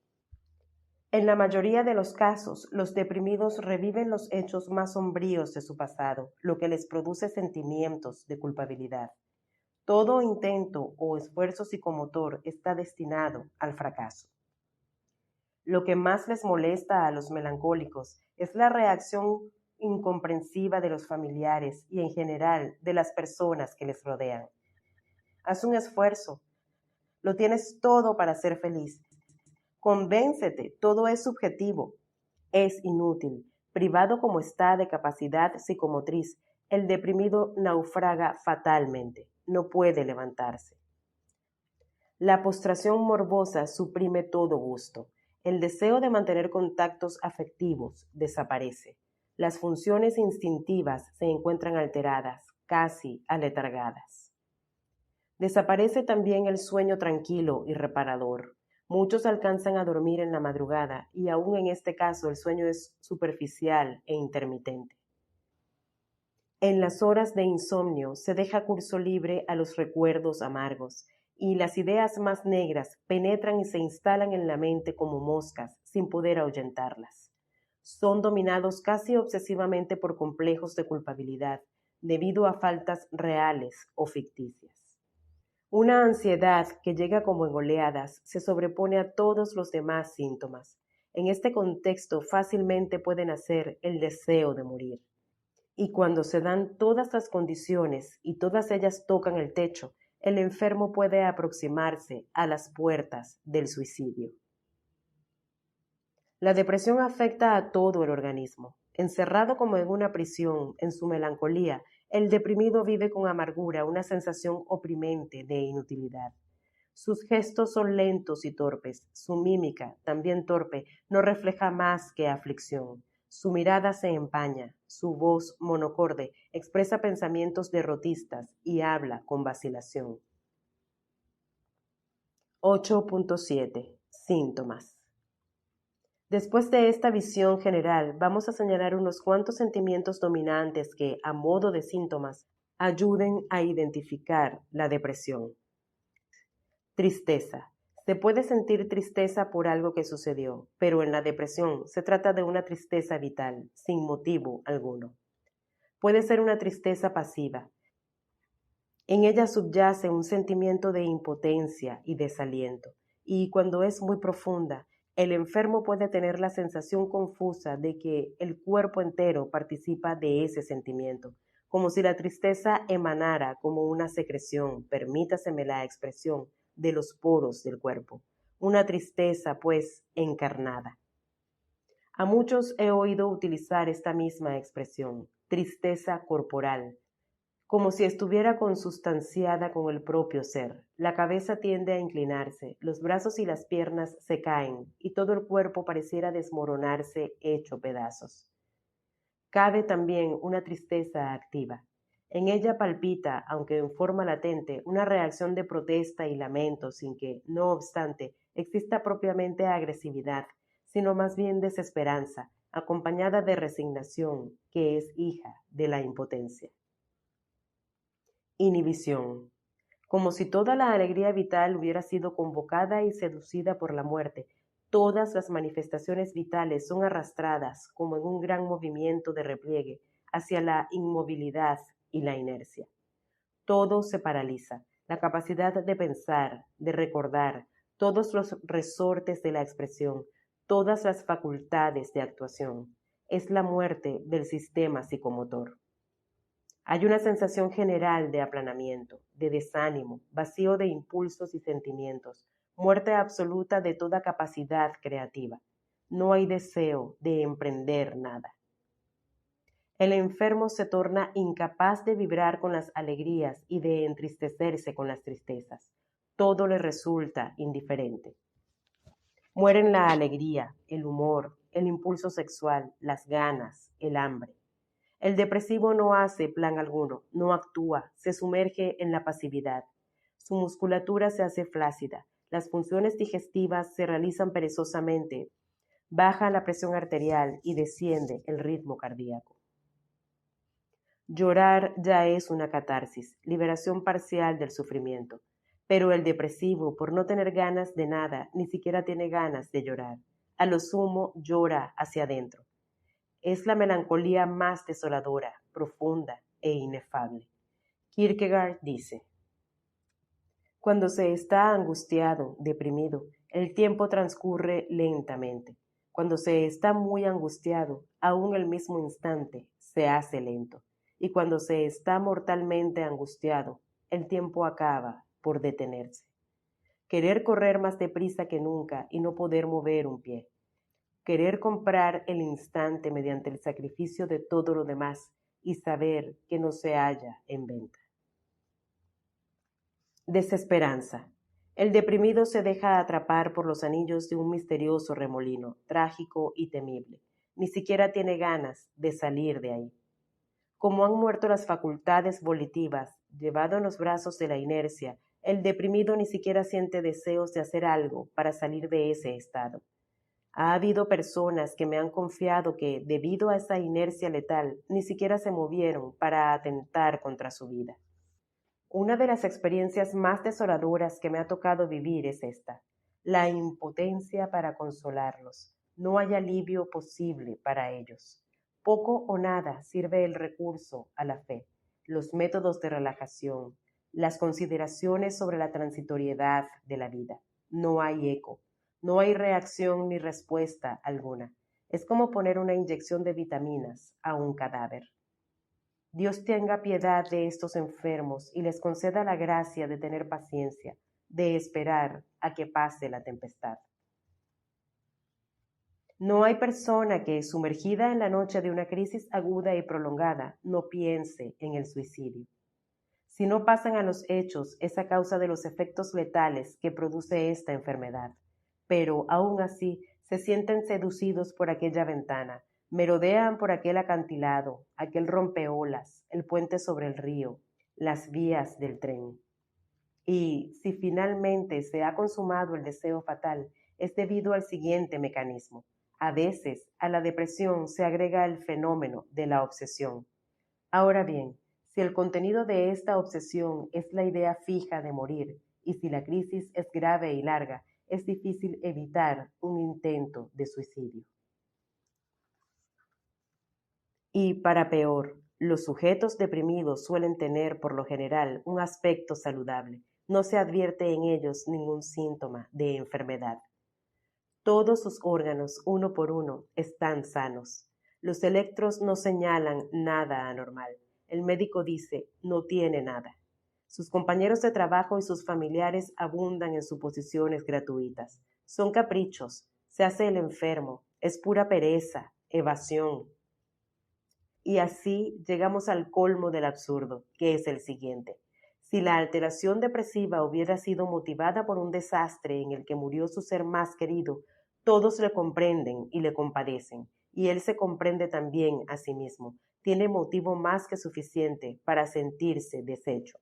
En la mayoría de los casos, los deprimidos reviven los hechos más sombríos de su pasado, lo que les produce sentimientos de culpabilidad. Todo intento o esfuerzo psicomotor está destinado al fracaso. Lo que más les molesta a los melancólicos es la reacción incomprensiva de los familiares y en general de las personas que les rodean. Haz un esfuerzo, lo tienes todo para ser feliz. Convéncete, todo es subjetivo, es inútil. Privado como está de capacidad psicomotriz, el deprimido naufraga fatalmente, no puede levantarse. La postración morbosa suprime todo gusto. El deseo de mantener contactos afectivos desaparece. Las funciones instintivas se encuentran alteradas, casi aletargadas. Desaparece también el sueño tranquilo y reparador. Muchos alcanzan a dormir en la madrugada y aún en este caso el sueño es superficial e intermitente. En las horas de insomnio se deja curso libre a los recuerdos amargos y las ideas más negras penetran y se instalan en la mente como moscas sin poder ahuyentarlas. Son dominados casi obsesivamente por complejos de culpabilidad debido a faltas reales o ficticias. Una ansiedad que llega como en oleadas se sobrepone a todos los demás síntomas. En este contexto fácilmente puede nacer el deseo de morir. Y cuando se dan todas las condiciones y todas ellas tocan el techo, el enfermo puede aproximarse a las puertas del suicidio. La depresión afecta a todo el organismo. Encerrado como en una prisión, en su melancolía, el deprimido vive con amargura una sensación oprimente de inutilidad. Sus gestos son lentos y torpes, su mímica, también torpe, no refleja más que aflicción. Su mirada se empaña, su voz monocorde expresa pensamientos derrotistas y habla con vacilación. 8.7. Síntomas. Después de esta visión general, vamos a señalar unos cuantos sentimientos dominantes que, a modo de síntomas, ayuden a identificar la depresión. Tristeza. Se puede sentir tristeza por algo que sucedió, pero en la depresión se trata de una tristeza vital, sin motivo alguno. Puede ser una tristeza pasiva. En ella subyace un sentimiento de impotencia y desaliento, y cuando es muy profunda, el enfermo puede tener la sensación confusa de que el cuerpo entero participa de ese sentimiento, como si la tristeza emanara como una secreción, permítaseme la expresión, de los poros del cuerpo. Una tristeza, pues, encarnada. A muchos he oído utilizar esta misma expresión, tristeza corporal, como si estuviera consustanciada con el propio ser. La cabeza tiende a inclinarse, los brazos y las piernas se caen, y todo el cuerpo pareciera desmoronarse hecho pedazos. Cabe también una tristeza activa. En ella palpita, aunque en forma latente, una reacción de protesta y lamento sin que, no obstante, exista propiamente agresividad, sino más bien desesperanza, acompañada de resignación, que es hija de la impotencia. Inhibición. Como si toda la alegría vital hubiera sido convocada y seducida por la muerte, todas las manifestaciones vitales son arrastradas como en un gran movimiento de repliegue hacia la inmovilidad y la inercia. Todo se paraliza, la capacidad de pensar, de recordar, todos los resortes de la expresión, todas las facultades de actuación. Es la muerte del sistema psicomotor. Hay una sensación general de aplanamiento, de desánimo, vacío de impulsos y sentimientos, muerte absoluta de toda capacidad creativa. No hay deseo de emprender nada. El enfermo se torna incapaz de vibrar con las alegrías y de entristecerse con las tristezas. Todo le resulta indiferente. Mueren la alegría, el humor, el impulso sexual, las ganas, el hambre. El depresivo no hace plan alguno, no actúa, se sumerge en la pasividad. Su musculatura se hace flácida, las funciones digestivas se realizan perezosamente, baja la presión arterial y desciende el ritmo cardíaco. Llorar ya es una catarsis, liberación parcial del sufrimiento. Pero el depresivo, por no tener ganas de nada, ni siquiera tiene ganas de llorar. A lo sumo llora hacia adentro. Es la melancolía más desoladora, profunda e inefable. Kierkegaard dice: cuando se está angustiado, deprimido, el tiempo transcurre lentamente. Cuando se está muy angustiado, aún el mismo instante se hace lento. Y cuando se está mortalmente angustiado, el tiempo acaba por detenerse. Querer correr más deprisa que nunca y no poder mover un pie. Querer comprar el instante mediante el sacrificio de todo lo demás y saber que no se halla en venta. Desesperanza. El deprimido se deja atrapar por los anillos de un misterioso remolino, trágico y temible. Ni siquiera tiene ganas de salir de ahí. Como han muerto las facultades volitivas, llevado en los brazos de la inercia, el deprimido ni siquiera siente deseos de hacer algo para salir de ese estado. Ha habido personas que me han confiado que, debido a esa inercia letal, ni siquiera se movieron para atentar contra su vida. Una de las experiencias más desoladoras que me ha tocado vivir es esta: la impotencia para consolarlos. No hay alivio posible para ellos. Poco o nada sirve el recurso a la fe, los métodos de relajación, las consideraciones sobre la transitoriedad de la vida. No hay eco, no hay reacción ni respuesta alguna. Es como poner una inyección de vitaminas a un cadáver. Dios tenga piedad de estos enfermos y les conceda la gracia de tener paciencia, de esperar a que pase la tempestad. No hay persona que, sumergida en la noche de una crisis aguda y prolongada, no piense en el suicidio. Si no pasan a los hechos, es a causa de los efectos letales que produce esta enfermedad. Pero, aún así, se sienten seducidos por aquella ventana, merodean por aquel acantilado, aquel rompeolas, el puente sobre el río, las vías del tren. Y, si finalmente se ha consumado el deseo fatal, es debido al siguiente mecanismo. A veces, a la depresión se agrega el fenómeno de la obsesión. Ahora bien, si el contenido de esta obsesión es la idea fija de morir, y si la crisis es grave y larga, es difícil evitar un intento de suicidio. Y para peor, los sujetos deprimidos suelen tener, por lo general, un aspecto saludable. No se advierte en ellos ningún síntoma de enfermedad. Todos sus órganos, uno por uno, están sanos. Los electros no señalan nada anormal. El médico dice, no tiene nada. Sus compañeros de trabajo y sus familiares abundan en suposiciones gratuitas. Son caprichos, se hace el enfermo, es pura pereza, evasión. Y así llegamos al colmo del absurdo, que es el siguiente. Si la alteración depresiva hubiera sido motivada por un desastre en el que murió su ser más querido, todos le comprenden y le compadecen, y él se comprende también a sí mismo. Tiene motivo más que suficiente para sentirse deshecho.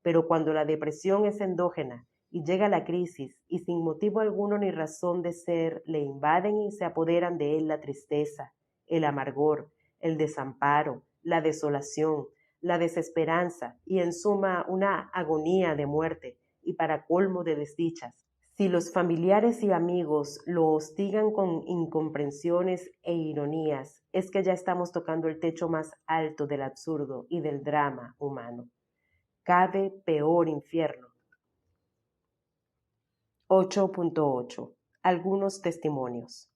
Pero cuando la depresión es endógena y llega la crisis y sin motivo alguno ni razón de ser, le invaden y se apoderan de él la tristeza, el amargor, el desamparo, la desolación, la desesperanza y en suma una agonía de muerte y para colmo de desdichas. Si los familiares y amigos lo hostigan con incomprensiones e ironías, es que ya estamos tocando el techo más alto del absurdo y del drama humano. Cabe peor infierno. 8.8. Algunos testimonios.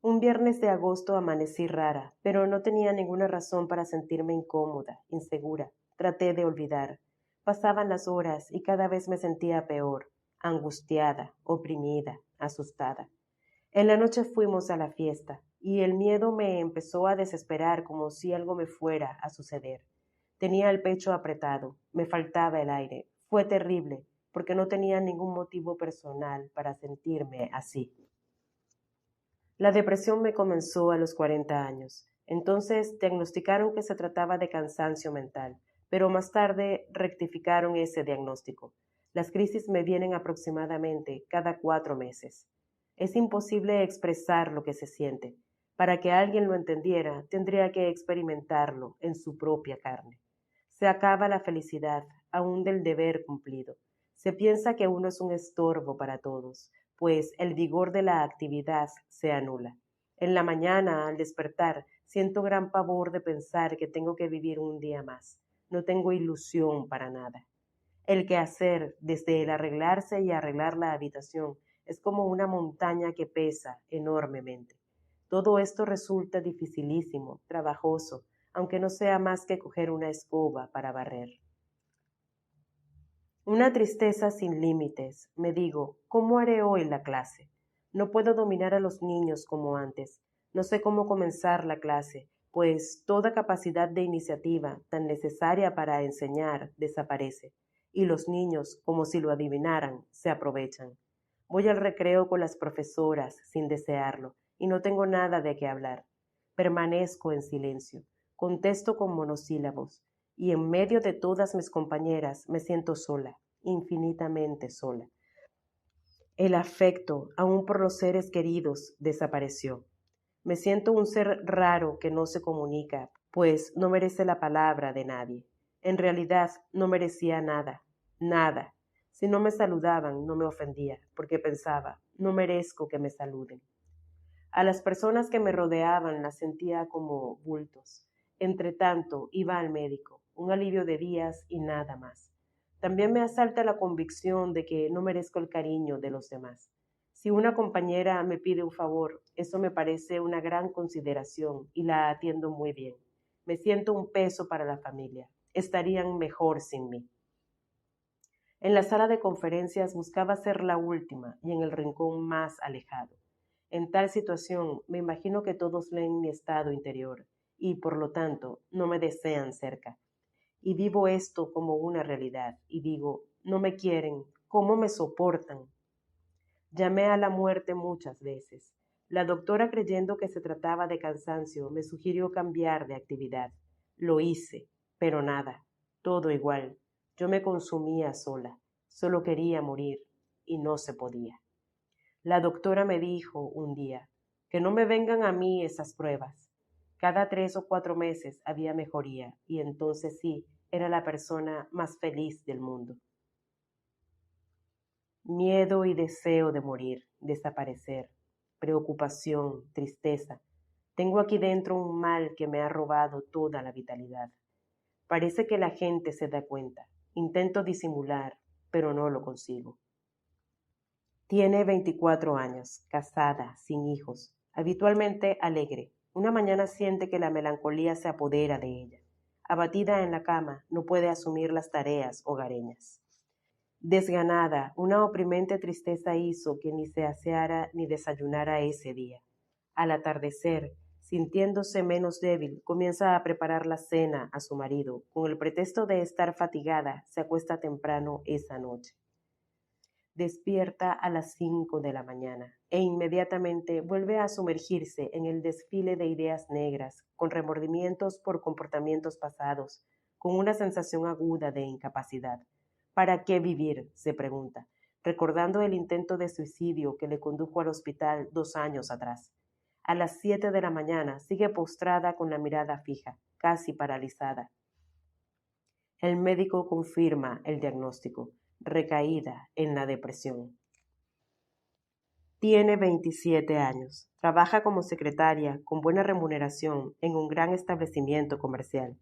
Un viernes de agosto amanecí rara, pero no tenía ninguna razón para sentirme incómoda, insegura. Traté de olvidar. Pasaban las horas y cada vez me sentía peor, angustiada, oprimida, asustada. En la noche fuimos a la fiesta, y el miedo me empezó a desesperar como si algo me fuera a suceder. Tenía el pecho apretado, me faltaba el aire. Fue terrible, porque no tenía ningún motivo personal para sentirme así. La depresión me comenzó a los 40 años. Entonces diagnosticaron que se trataba de cansancio mental, pero más tarde rectificaron ese diagnóstico. Las crisis me vienen aproximadamente cada 4 meses. Es imposible expresar lo que se siente. Para que alguien lo entendiera, tendría que experimentarlo en su propia carne. Se acaba la felicidad, aún del deber cumplido. Se piensa que uno es un estorbo para todos, pues el vigor de la actividad se anula. En la mañana, al despertar, siento gran pavor de pensar que tengo que vivir un día más. No tengo ilusión para nada. El quehacer, desde el arreglarse y arreglar la habitación, es como una montaña que pesa enormemente. Todo esto resulta dificilísimo, trabajoso, aunque no sea más que coger una escoba para barrer. Una tristeza sin límites. Me digo, ¿cómo haré hoy la clase? No puedo dominar a los niños como antes. No sé cómo comenzar la clase, pues toda capacidad de iniciativa tan necesaria para enseñar desaparece, y los niños, como si lo adivinaran, se aprovechan. Voy al recreo con las profesoras sin desearlo, y no tengo nada de qué hablar. Permanezco en silencio, contesto con monosílabos, y en medio de todas mis compañeras me siento sola, infinitamente sola. El afecto, aun por los seres queridos, desapareció. Me siento un ser raro que no se comunica, pues no merece la palabra de nadie. En realidad no merecía nada, nada. Si no me saludaban, no me ofendía, porque pensaba, no merezco que me saluden. A las personas que me rodeaban las sentía como bultos. Entretanto, iba al médico, un alivio de días y nada más. También me asalta la convicción de que no merezco el cariño de los demás. Si una compañera me pide un favor, eso me parece una gran consideración y la atiendo muy bien. Me siento un peso para la familia. Estarían mejor sin mí. En la sala de conferencias buscaba ser la última y en el rincón más alejado. En tal situación, me imagino que todos leen mi estado interior y, por lo tanto, no me desean cerca. Y vivo esto como una realidad y digo, no me quieren, ¿cómo me soportan? Llamé a la muerte muchas veces. La doctora, creyendo que se trataba de cansancio, me sugirió cambiar de actividad. Lo hice, pero nada, todo igual. Yo me consumía sola, solo quería morir y no se podía. La doctora me dijo un día que no me vengan a mí esas pruebas. Cada 3 o 4 meses había mejoría y entonces sí, era la persona más feliz del mundo. Miedo y deseo de morir, desaparecer, preocupación, tristeza. Tengo aquí dentro un mal que me ha robado toda la vitalidad. Parece que la gente se da cuenta. Intento disimular, pero no lo consigo. Tiene 24 años, casada, sin hijos, habitualmente alegre. Una mañana siente que la melancolía se apodera de ella. Abatida en la cama, no puede asumir las tareas hogareñas. Desganada, una oprimente tristeza hizo que ni se aseara ni desayunara ese día. Al atardecer, sintiéndose menos débil, comienza a preparar la cena a su marido. Con el pretexto de estar fatigada, se acuesta temprano esa noche. Despierta a las 5 de la mañana e inmediatamente vuelve a sumergirse en el desfile de ideas negras, con remordimientos por comportamientos pasados, con una sensación aguda de incapacidad. ¿Para qué vivir?, se pregunta, recordando el intento de suicidio que le condujo al hospital 2 años atrás. A las 7 de la mañana sigue postrada con la mirada fija, casi paralizada. El médico confirma el diagnóstico: recaída en la depresión. Tiene 27 años. Trabaja como secretaria con buena remuneración en un gran establecimiento comercial.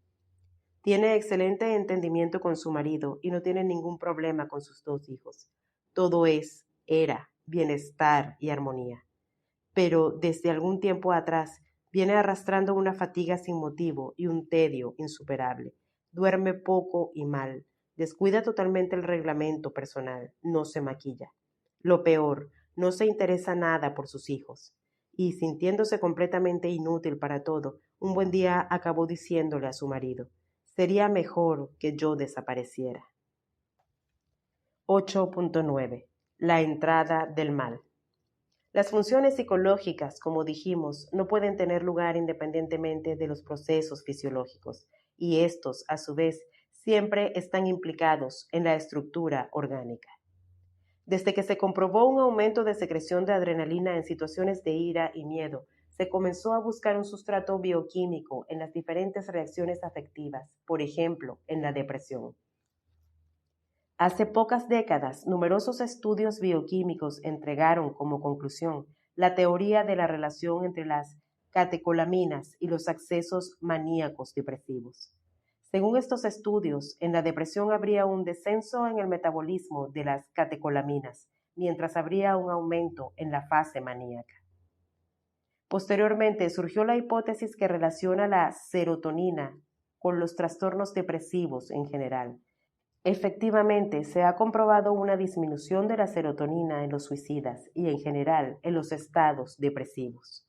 Tiene excelente entendimiento con su marido y no tiene ningún problema con sus 2 hijos. Todo era bienestar y armonía. Pero desde algún tiempo atrás viene arrastrando una fatiga sin motivo y un tedio insuperable. Duerme poco y mal. Descuida totalmente el reglamento personal. No se maquilla. Lo peor, no se interesa nada por sus hijos. Y sintiéndose completamente inútil para todo, un buen día acabó diciéndole a su marido: sería mejor que yo desapareciera. 8.9. La entrada del mal. Las funciones psicológicas, como dijimos, no pueden tener lugar independientemente de los procesos fisiológicos, y estos, a su vez, siempre están implicados en la estructura orgánica. Desde que se comprobó un aumento de secreción de adrenalina en situaciones de ira y miedo, se comenzó a buscar un sustrato bioquímico en las diferentes reacciones afectivas, por ejemplo, en la depresión. Hace pocas décadas, numerosos estudios bioquímicos entregaron como conclusión la teoría de la relación entre las catecolaminas y los accesos maníacos depresivos. Según estos estudios, en la depresión habría un descenso en el metabolismo de las catecolaminas, mientras habría un aumento en la fase maníaca. Posteriormente surgió la hipótesis que relaciona la serotonina con los trastornos depresivos en general. Efectivamente, se ha comprobado una disminución de la serotonina en los suicidas y en general en los estados depresivos.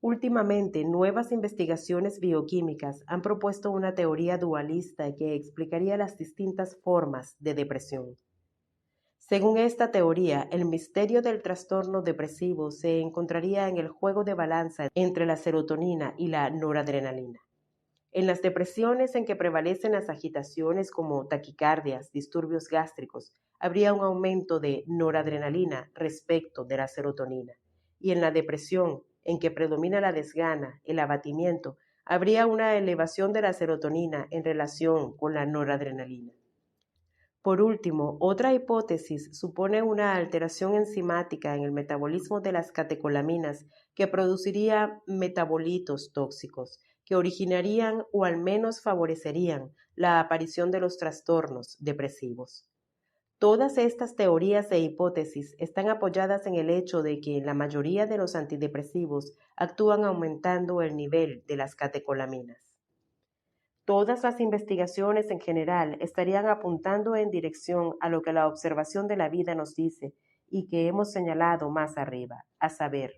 Últimamente, nuevas investigaciones bioquímicas han propuesto una teoría dualista que explicaría las distintas formas de depresión. Según esta teoría, el misterio del trastorno depresivo se encontraría en el juego de balanza entre la serotonina y la noradrenalina. En las depresiones en que prevalecen las agitaciones como taquicardias, disturbios gástricos, habría un aumento de noradrenalina respecto de la serotonina. Y en la depresión en que predomina la desgana, el abatimiento, habría una elevación de la serotonina en relación con la noradrenalina. Por último, otra hipótesis supone una alteración enzimática en el metabolismo de las catecolaminas que produciría metabolitos tóxicos, que originarían o al menos favorecerían la aparición de los trastornos depresivos. Todas estas teorías e hipótesis están apoyadas en el hecho de que la mayoría de los antidepresivos actúan aumentando el nivel de las catecolaminas. Todas las investigaciones en general estarían apuntando en dirección a lo que la observación de la vida nos dice y que hemos señalado más arriba, a saber,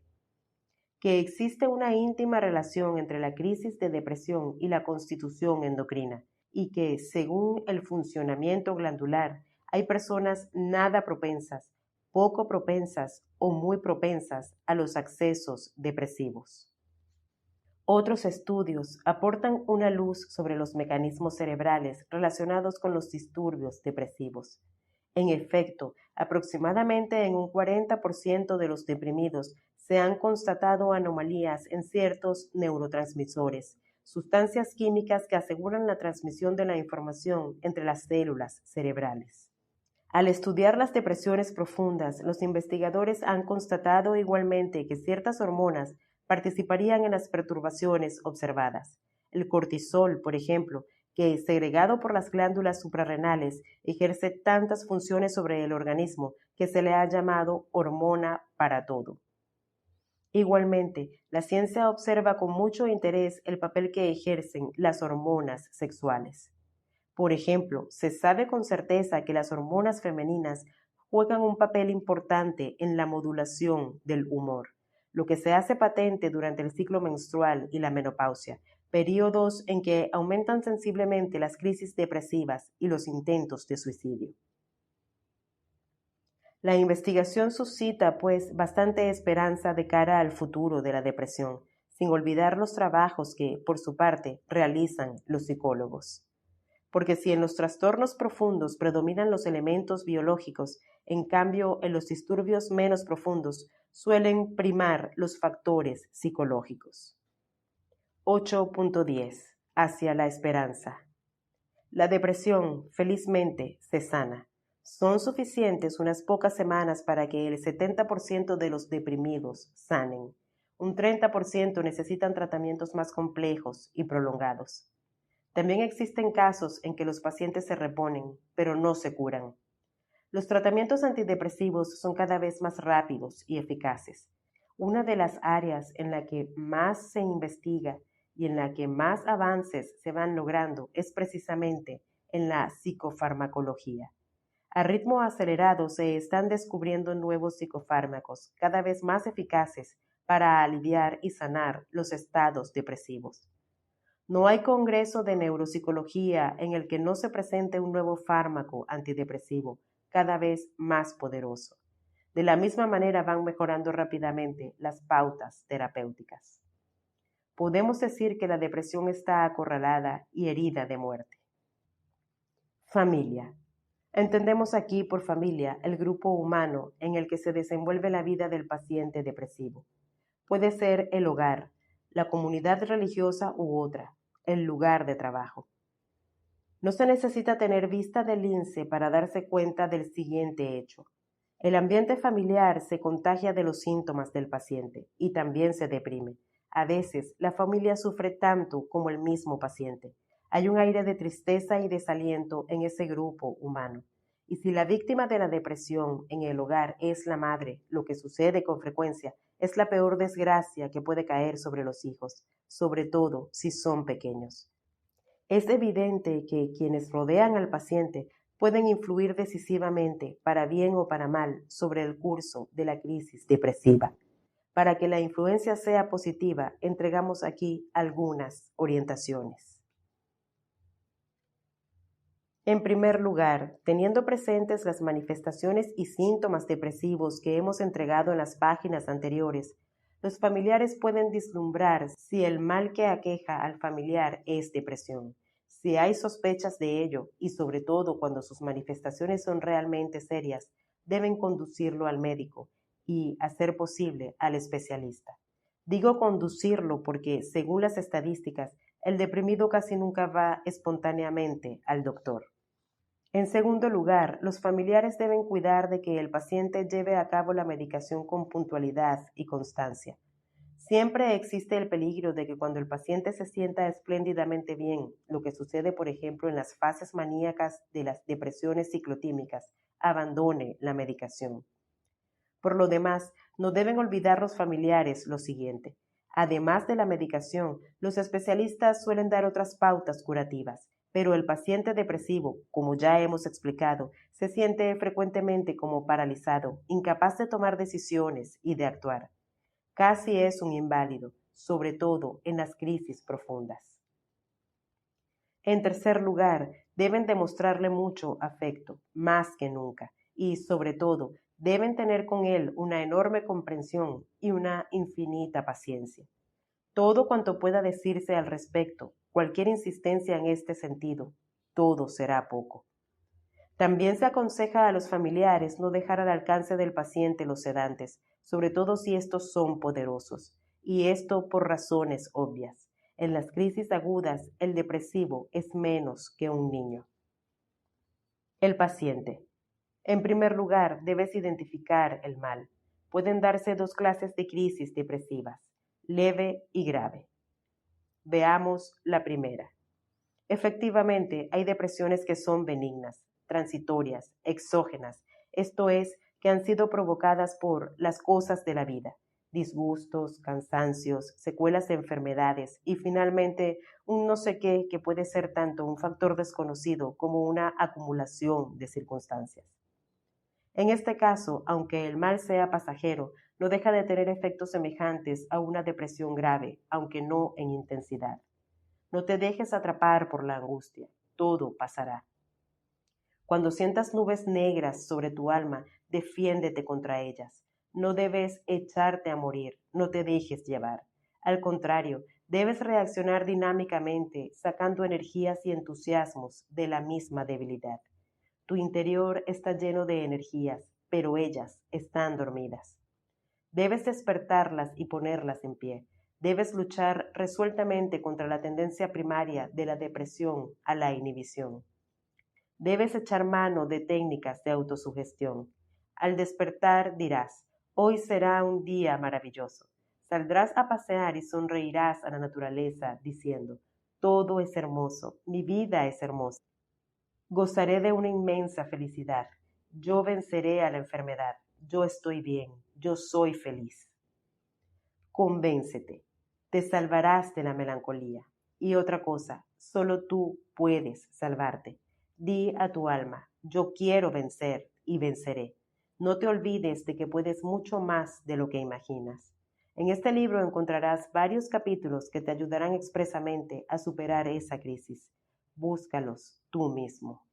que existe una íntima relación entre la crisis de depresión y la constitución endocrina, y que, según el funcionamiento glandular, hay personas nada propensas, poco propensas o muy propensas a los accesos depresivos. Otros estudios aportan una luz sobre los mecanismos cerebrales relacionados con los disturbios depresivos. En efecto, aproximadamente en un 40% de los deprimidos se han constatado anomalías en ciertos neurotransmisores, sustancias químicas que aseguran la transmisión de la información entre las células cerebrales. Al estudiar las depresiones profundas, los investigadores han constatado igualmente que ciertas hormonas participarían en las perturbaciones observadas. El cortisol, por ejemplo, que segregado por las glándulas suprarrenales ejerce tantas funciones sobre el organismo que se le ha llamado hormona para todo. Igualmente, la ciencia observa con mucho interés el papel que ejercen las hormonas sexuales. Por ejemplo, se sabe con certeza que las hormonas femeninas juegan un papel importante en la modulación del humor, lo que se hace patente durante el ciclo menstrual y la menopausia, periodos en que aumentan sensiblemente las crisis depresivas y los intentos de suicidio. La investigación suscita, pues, bastante esperanza de cara al futuro de la depresión, sin olvidar los trabajos que, por su parte, realizan los psicólogos. Porque si en los trastornos profundos predominan los elementos biológicos, en cambio en los disturbios menos profundos suelen primar los factores psicológicos. 8.10. Hacia la esperanza. La depresión, felizmente, se sana. Son suficientes unas pocas semanas para que el 70% de los deprimidos sanen. Un 30% necesitan tratamientos más complejos y prolongados. También existen casos en que los pacientes se reponen, pero no se curan. Los tratamientos antidepresivos son cada vez más rápidos y eficaces. Una de las áreas en la que más se investiga y en la que más avances se van logrando es precisamente en la psicofarmacología. A ritmo acelerado se están descubriendo nuevos psicofármacos cada vez más eficaces para aliviar y sanar los estados depresivos. No hay congreso de neuropsicología en el que no se presente un nuevo fármaco antidepresivo cada vez más poderoso. De la misma manera van mejorando rápidamente las pautas terapéuticas. Podemos decir que la depresión está acorralada y herida de muerte. Familia. Entendemos aquí por familia el grupo humano en el que se desenvuelve la vida del paciente depresivo. Puede ser el hogar, la comunidad religiosa u otra, el lugar de trabajo. No se necesita tener vista de lince para darse cuenta del siguiente hecho. El ambiente familiar se contagia de los síntomas del paciente y también se deprime. A veces la familia sufre tanto como el mismo paciente. Hay un aire de tristeza y desaliento en ese grupo humano. Y si la víctima de la depresión en el hogar es la madre, lo que sucede con frecuencia es la peor desgracia que puede caer sobre los hijos, sobre todo si son pequeños. Es evidente que quienes rodean al paciente pueden influir decisivamente, para bien o para mal, sobre el curso de la crisis depresiva. Para que la influencia sea positiva, entregamos aquí algunas orientaciones. En primer lugar, teniendo presentes las manifestaciones y síntomas depresivos que hemos entregado en las páginas anteriores, los familiares pueden vislumbrar si el mal que aqueja al familiar es depresión, si hay sospechas de ello y sobre todo cuando sus manifestaciones son realmente serias, deben conducirlo al médico y, a ser posible, al especialista. Digo conducirlo porque, según las estadísticas, el deprimido casi nunca va espontáneamente al doctor. En segundo lugar, los familiares deben cuidar de que el paciente lleve a cabo la medicación con puntualidad y constancia. Siempre existe el peligro de que cuando el paciente se sienta espléndidamente bien, lo que sucede por ejemplo en las fases maníacas de las depresiones ciclotímicas, abandone la medicación. Por lo demás, no deben olvidar los familiares lo siguiente. Además de la medicación, los especialistas suelen dar otras pautas curativas, pero el paciente depresivo, como ya hemos explicado, se siente frecuentemente como paralizado, incapaz de tomar decisiones y de actuar. Casi es un inválido, sobre todo en las crisis profundas. En tercer lugar, deben demostrarle mucho afecto, más que nunca, y sobre todo, deben tener con él una enorme comprensión y una infinita paciencia. Todo cuanto pueda decirse al respecto, cualquier insistencia en este sentido, todo será poco. También se aconseja a los familiares no dejar al alcance del paciente los sedantes, sobre todo si estos son poderosos, y esto por razones obvias. En las crisis agudas, el depresivo es menos que un niño. El paciente. En primer lugar, debes identificar el mal. Pueden darse dos clases de crisis depresivas, leve y grave. Veamos la primera. Efectivamente, hay depresiones que son benignas, transitorias, exógenas, esto es, que han sido provocadas por las cosas de la vida, disgustos, cansancios, secuelas de enfermedades y finalmente un no sé qué que puede ser tanto un factor desconocido como una acumulación de circunstancias. En este caso, aunque el mal sea pasajero, no deja de tener efectos semejantes a una depresión grave, aunque no en intensidad. No te dejes atrapar por la angustia, todo pasará. Cuando sientas nubes negras sobre tu alma, defiéndete contra ellas. No debes echarte a morir, no te dejes llevar. Al contrario, debes reaccionar dinámicamente, sacando energías y entusiasmos de la misma debilidad. Tu interior está lleno de energías, pero ellas están dormidas. Debes despertarlas y ponerlas en pie. Debes luchar resueltamente contra la tendencia primaria de la depresión a la inhibición. Debes echar mano de técnicas de autosugestión. Al despertar dirás, hoy será un día maravilloso. Saldrás a pasear y sonreirás a la naturaleza diciendo, todo es hermoso, mi vida es hermosa. Gozaré de una inmensa felicidad. Yo venceré a la enfermedad. Yo estoy bien. Yo soy feliz. Convéncete. Te salvarás de la melancolía. Y otra cosa, solo tú puedes salvarte. Di a tu alma, yo quiero vencer y venceré. No te olvides de que puedes mucho más de lo que imaginas. En este libro encontrarás varios capítulos que te ayudarán expresamente a superar esa crisis. Búscalos tú mismo.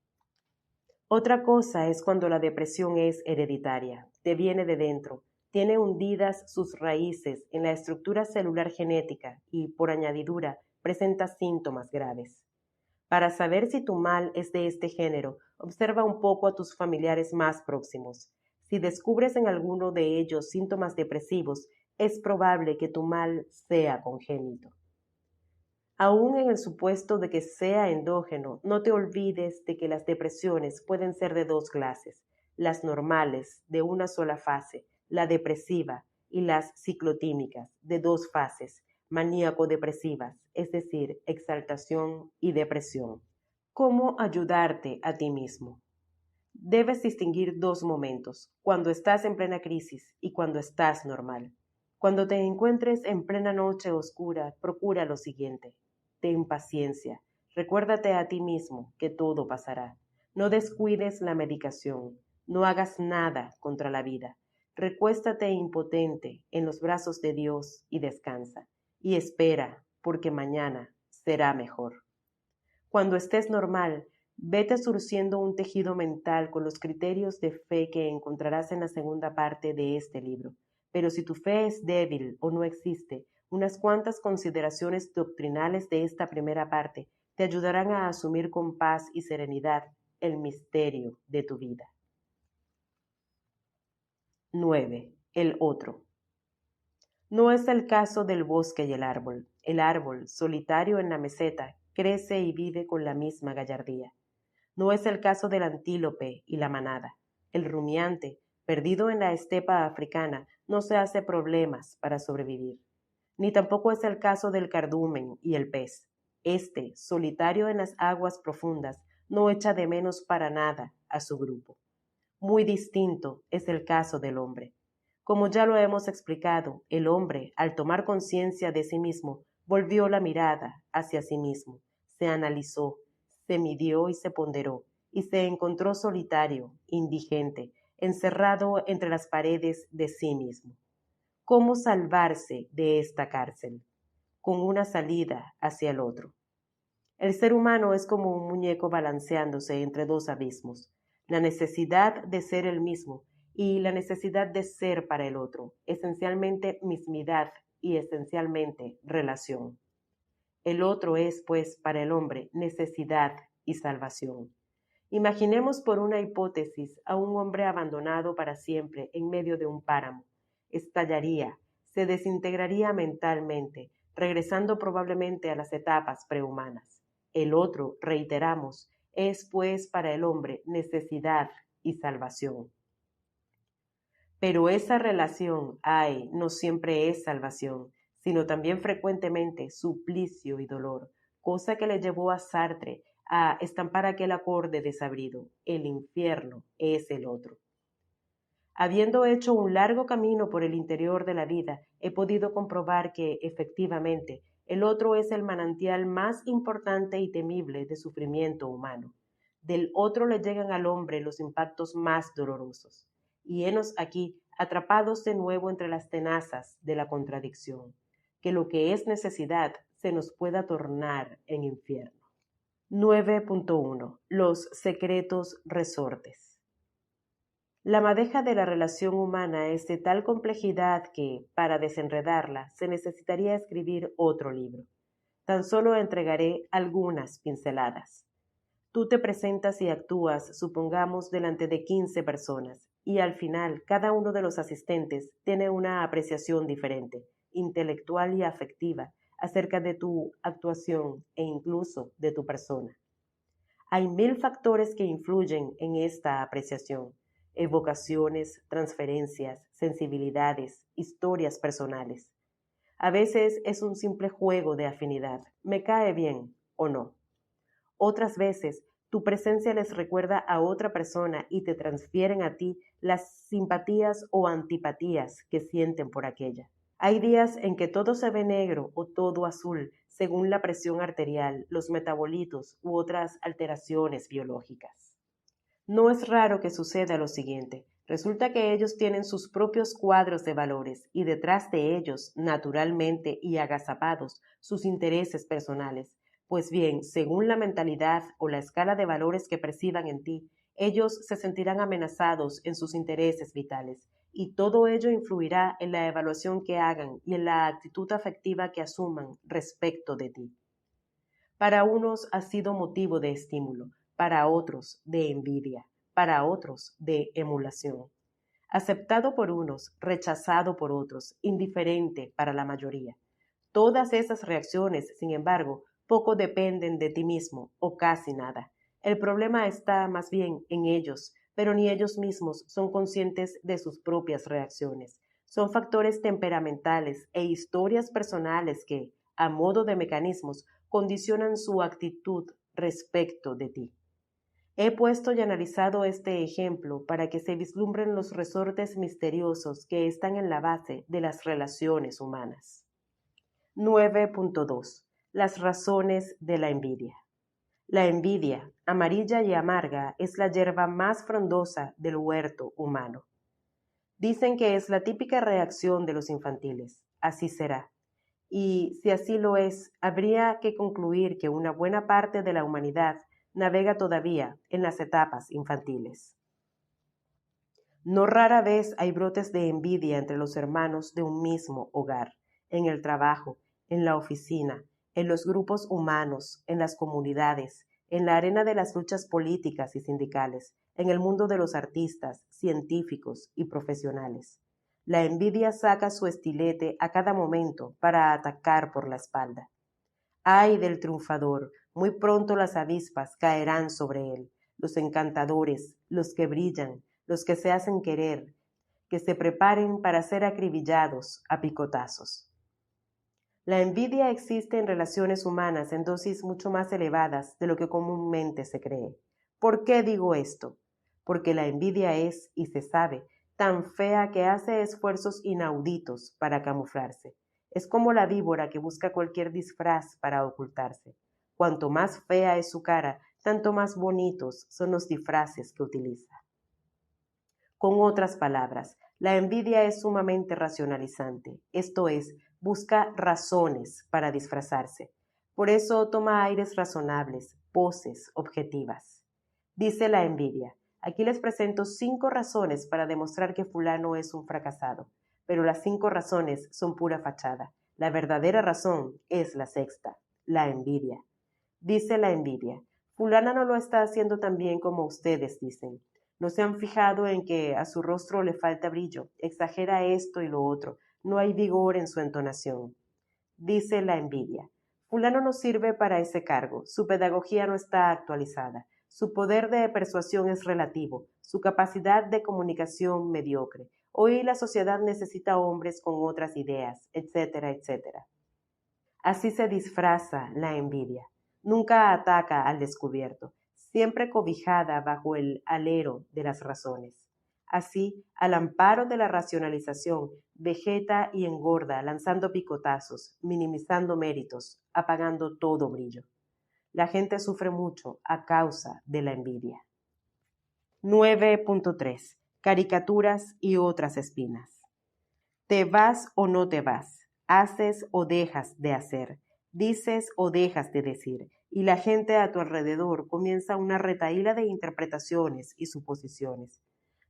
Otra cosa es cuando la depresión es hereditaria, te viene de dentro, tiene hundidas sus raíces en la estructura celular genética y, por añadidura, presenta síntomas graves. Para saber si tu mal es de este género, observa un poco a tus familiares más próximos. Si descubres en alguno de ellos síntomas depresivos, es probable que tu mal sea congénito. Aún en el supuesto de que sea endógeno, no te olvides de que las depresiones pueden ser de dos clases, las normales, de una sola fase, la depresiva, y las ciclotímicas, de dos fases, maníaco-depresivas, es decir, exaltación y depresión. ¿Cómo ayudarte a ti mismo? Debes distinguir dos momentos, cuando estás en plena crisis y cuando estás normal. Cuando te encuentres en plena noche oscura, procura lo siguiente. Ten paciencia. Recuérdate a ti mismo que todo pasará. No descuides la medicación. No hagas nada contra la vida. Recuéstate impotente en los brazos de Dios y descansa. Y espera, porque mañana será mejor. Cuando estés normal, vete surciendo un tejido mental con los criterios de fe que encontrarás en la segunda parte de este libro. Pero si tu fe es débil o no existe, unas cuantas consideraciones doctrinales de esta primera parte te ayudarán a asumir con paz y serenidad el misterio de tu vida. 9. El otro. No es el caso del bosque y el árbol. El árbol, solitario en la meseta, crece y vive con la misma gallardía. No es el caso del antílope y la manada. El rumiante, perdido en la estepa africana, no se hace problemas para sobrevivir. Ni tampoco es el caso del cardumen y el pez. Este, solitario en las aguas profundas, no echa de menos para nada a su grupo. Muy distinto es el caso del hombre. Como ya lo hemos explicado, el hombre, al tomar conciencia de sí mismo, volvió la mirada hacia sí mismo, se analizó, se midió y se ponderó, y se encontró solitario, indigente, encerrado entre las paredes de sí mismo. ¿Cómo salvarse de esta cárcel? Con una salida hacia el otro. El ser humano es como un muñeco balanceándose entre dos abismos, la necesidad de ser el mismo y la necesidad de ser para el otro, esencialmente mismidad y esencialmente relación. El otro es, pues, para el hombre, necesidad y salvación. Imaginemos por una hipótesis a un hombre abandonado para siempre en medio de un páramo. Estallaría, se desintegraría mentalmente, regresando probablemente a las etapas prehumanas. El otro, reiteramos, es pues para el hombre necesidad y salvación. Pero esa relación, ay, no siempre es salvación, sino también frecuentemente suplicio y dolor, cosa que le llevó a Sartre a estampar aquel acorde desabrido: el infierno es el otro. Habiendo hecho un largo camino por el interior de la vida, he podido comprobar que, efectivamente, el otro es el manantial más importante y temible de sufrimiento humano. Del otro le llegan al hombre los impactos más dolorosos. Y henos aquí, atrapados de nuevo entre las tenazas de la contradicción, que lo que es necesidad se nos pueda tornar en infierno. 9.1. Los secretos resortes. La madeja de la relación humana es de tal complejidad que, para desenredarla, se necesitaría escribir otro libro. Tan solo entregaré algunas pinceladas. Tú te presentas y actúas, supongamos, delante de 15 personas, y al final cada uno de los asistentes tiene una apreciación diferente, intelectual y afectiva acerca de tu actuación e incluso de tu persona. Hay 1000 factores que influyen en esta apreciación: evocaciones, transferencias, sensibilidades, historias personales. A veces es un simple juego de afinidad, me cae bien o no. Otras veces tu presencia les recuerda a otra persona y te transfieren a ti las simpatías o antipatías que sienten por aquella. Hay días en que todo se ve negro o todo azul, según la presión arterial, los metabolitos u otras alteraciones biológicas. No es raro que suceda lo siguiente. Resulta que ellos tienen sus propios cuadros de valores y detrás de ellos, naturalmente y agazapados, sus intereses personales. Pues bien, según la mentalidad o la escala de valores que perciban en ti, ellos se sentirán amenazados en sus intereses vitales, y todo ello influirá en la evaluación que hagan y en la actitud afectiva que asuman respecto de ti. Para unos ha sido motivo de estímulo, para otros de envidia, para otros de emulación. Aceptado por unos, rechazado por otros, indiferente para la mayoría. Todas esas reacciones, sin embargo, poco dependen de ti mismo o casi nada. El problema está más bien en ellos, pero ni ellos mismos son conscientes de sus propias reacciones. Son factores temperamentales e historias personales que, a modo de mecanismos, condicionan su actitud respecto de ti. He puesto y analizado este ejemplo para que se vislumbren los resortes misteriosos que están en la base de las relaciones humanas. 9.2. Las razones de la envidia. La envidia, amarilla y amarga, es la hierba más frondosa del huerto humano. Dicen que es la típica reacción de los infantiles. Así será. Y si así lo es, habría que concluir que una buena parte de la humanidad navega todavía en las etapas infantiles. No rara vez hay brotes de envidia entre los hermanos de un mismo hogar, en el trabajo, en la oficina, en los grupos humanos, en las comunidades, en la arena de las luchas políticas y sindicales, en el mundo de los artistas, científicos y profesionales. La envidia saca su estilete a cada momento para atacar por la espalda. ¡Ay del triunfador! Muy pronto las avispas caerán sobre él, los encantadores, los que brillan, los que se hacen querer, que se preparen para ser acribillados a picotazos. La envidia existe en relaciones humanas en dosis mucho más elevadas de lo que comúnmente se cree. ¿Por qué digo esto? Porque la envidia es, y se sabe, tan fea que hace esfuerzos inauditos para camuflarse. Es como la víbora que busca cualquier disfraz para ocultarse. Cuanto más fea es su cara, tanto más bonitos son los disfraces que utiliza. Con otras palabras, la envidia es sumamente racionalizante, esto es, busca razones para disfrazarse. Por eso toma aires razonables, poses objetivas. Dice la envidia: aquí les presento 5 razones para demostrar que fulano es un fracasado, pero las 5 razones son pura fachada. La verdadera razón es la sexta, la envidia. Dice la envidia: fulana no lo está haciendo tan bien como ustedes dicen. No se han fijado en que a su rostro le falta brillo, exagera esto y lo otro, no hay vigor en su entonación. Dice la envidia: fulano no sirve para ese cargo, su pedagogía no está actualizada, su poder de persuasión es relativo, su capacidad de comunicación mediocre. Hoy la sociedad necesita hombres con otras ideas, etcétera, etcétera. Así se disfraza la envidia. Nunca ataca al descubierto, siempre cobijada bajo el alero de las razones. Así, al amparo de la racionalización, vegeta y engorda, lanzando picotazos, minimizando méritos, apagando todo brillo. La gente sufre mucho a causa de la envidia. 9.3. Caricaturas y otras espinas. ¿Te vas o no te vas? ¿Haces o dejas de hacer? ¿Dices o dejas de decir? Y la gente a tu alrededor comienza una retahíla de interpretaciones y suposiciones.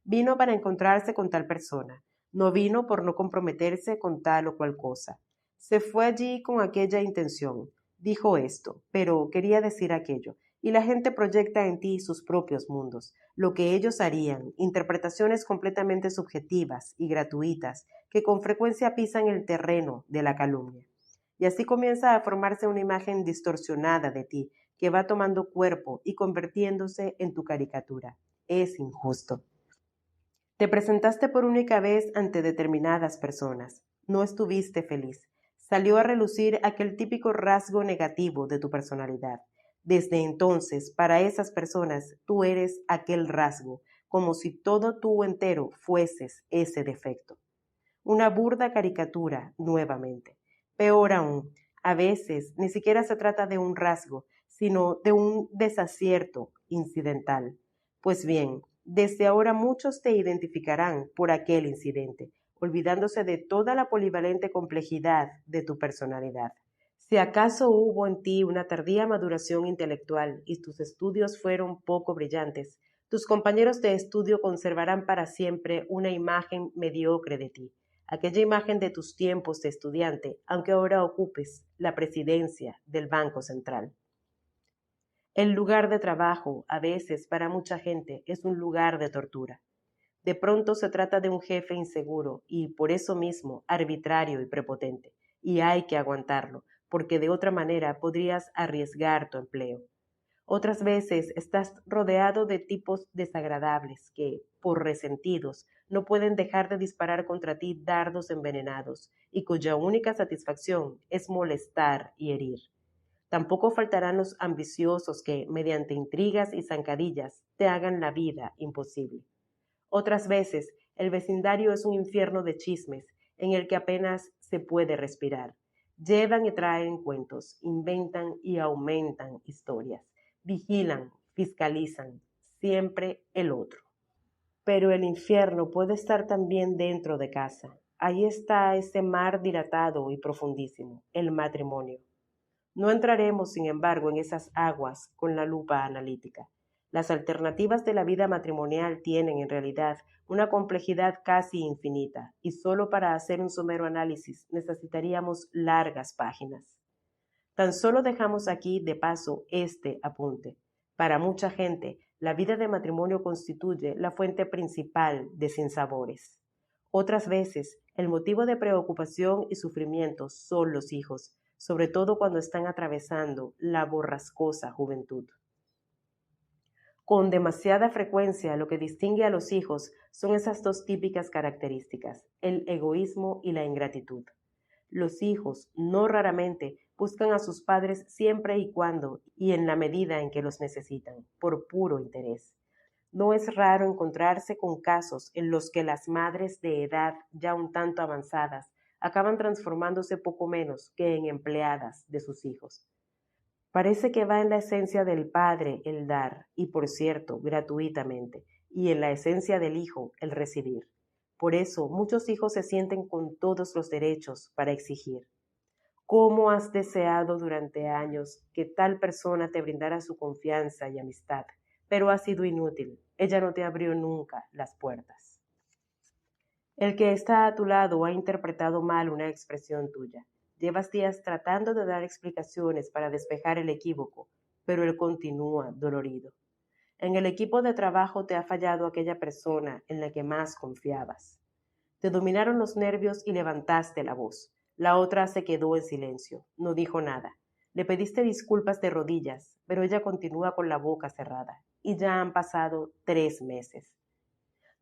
Vino para encontrarse con tal persona. No vino por no comprometerse con tal o cual cosa. Se fue allí con aquella intención. Dijo esto, pero quería decir aquello. Y la gente proyecta en ti sus propios mundos, lo que ellos harían, interpretaciones completamente subjetivas y gratuitas que con frecuencia pisan el terreno de la calumnia. Y así comienza a formarse una imagen distorsionada de ti, que va tomando cuerpo y convirtiéndose en tu caricatura. Es injusto. Te presentaste por única vez ante determinadas personas. No estuviste feliz. Salió a relucir aquel típico rasgo negativo de tu personalidad. Desde entonces, para esas personas, tú eres aquel rasgo, como si todo tú entero fueses ese defecto. Una burda caricatura, nuevamente. Peor aún, a veces ni siquiera se trata de un rasgo, sino de un desacierto incidental. Pues bien, desde ahora muchos te identificarán por aquel incidente, olvidándose de toda la polivalente complejidad de tu personalidad. Si acaso hubo en ti una tardía maduración intelectual y tus estudios fueron poco brillantes, tus compañeros de estudio conservarán para siempre una imagen mediocre de ti, aquella imagen de tus tiempos de estudiante, aunque ahora ocupes la presidencia del Banco Central. El lugar de trabajo, a veces, para mucha gente, es un lugar de tortura. De pronto se trata de un jefe inseguro y, por eso mismo, arbitrario y prepotente, y hay que aguantarlo, porque de otra manera podrías arriesgar tu empleo. Otras veces estás rodeado de tipos desagradables que, por resentidos, no pueden dejar de disparar contra ti dardos envenenados y cuya única satisfacción es molestar y herir. Tampoco faltarán los ambiciosos que, mediante intrigas y zancadillas, te hagan la vida imposible. Otras veces, el vecindario es un infierno de chismes en el que apenas se puede respirar. Llevan y traen cuentos, inventan y aumentan historias, vigilan, fiscalizan, siempre el otro. Pero el infierno puede estar también dentro de casa. Ahí está ese mar dilatado y profundísimo, el matrimonio. No entraremos, sin embargo, en esas aguas con la lupa analítica. Las alternativas de la vida matrimonial tienen, en realidad, una complejidad casi infinita, y solo para hacer un somero análisis necesitaríamos largas páginas. Tan solo dejamos aquí, de paso, este apunte. Para mucha gente, la vida de matrimonio constituye la fuente principal de sinsabores. Otras veces, el motivo de preocupación y sufrimiento son los hijos, sobre todo cuando están atravesando la borrascosa juventud. Con demasiada frecuencia lo que distingue a los hijos son esas dos típicas características, el egoísmo y la ingratitud. Los hijos, no raramente, buscan a sus padres siempre y cuando y en la medida en que los necesitan, por puro interés. No es raro encontrarse con casos en los que las madres de edad ya un tanto avanzadas acaban transformándose poco menos que en empleadas de sus hijos. Parece que va en la esencia del padre el dar, y por cierto, gratuitamente, y en la esencia del hijo el recibir. Por eso muchos hijos se sienten con todos los derechos para exigir. ¿Cómo has deseado durante años que tal persona te brindara su confianza y amistad? Pero ha sido inútil. Ella no te abrió nunca las puertas. El que está a tu lado ha interpretado mal una expresión tuya. Llevas días tratando de dar explicaciones para despejar el equívoco, pero él continúa dolorido. En el equipo de trabajo te ha fallado aquella persona en la que más confiabas. Te dominaron los nervios y levantaste la voz. La otra se quedó en silencio, no dijo nada. Le pediste disculpas de rodillas, pero ella continúa con la boca cerrada, y ya han pasado 3 meses.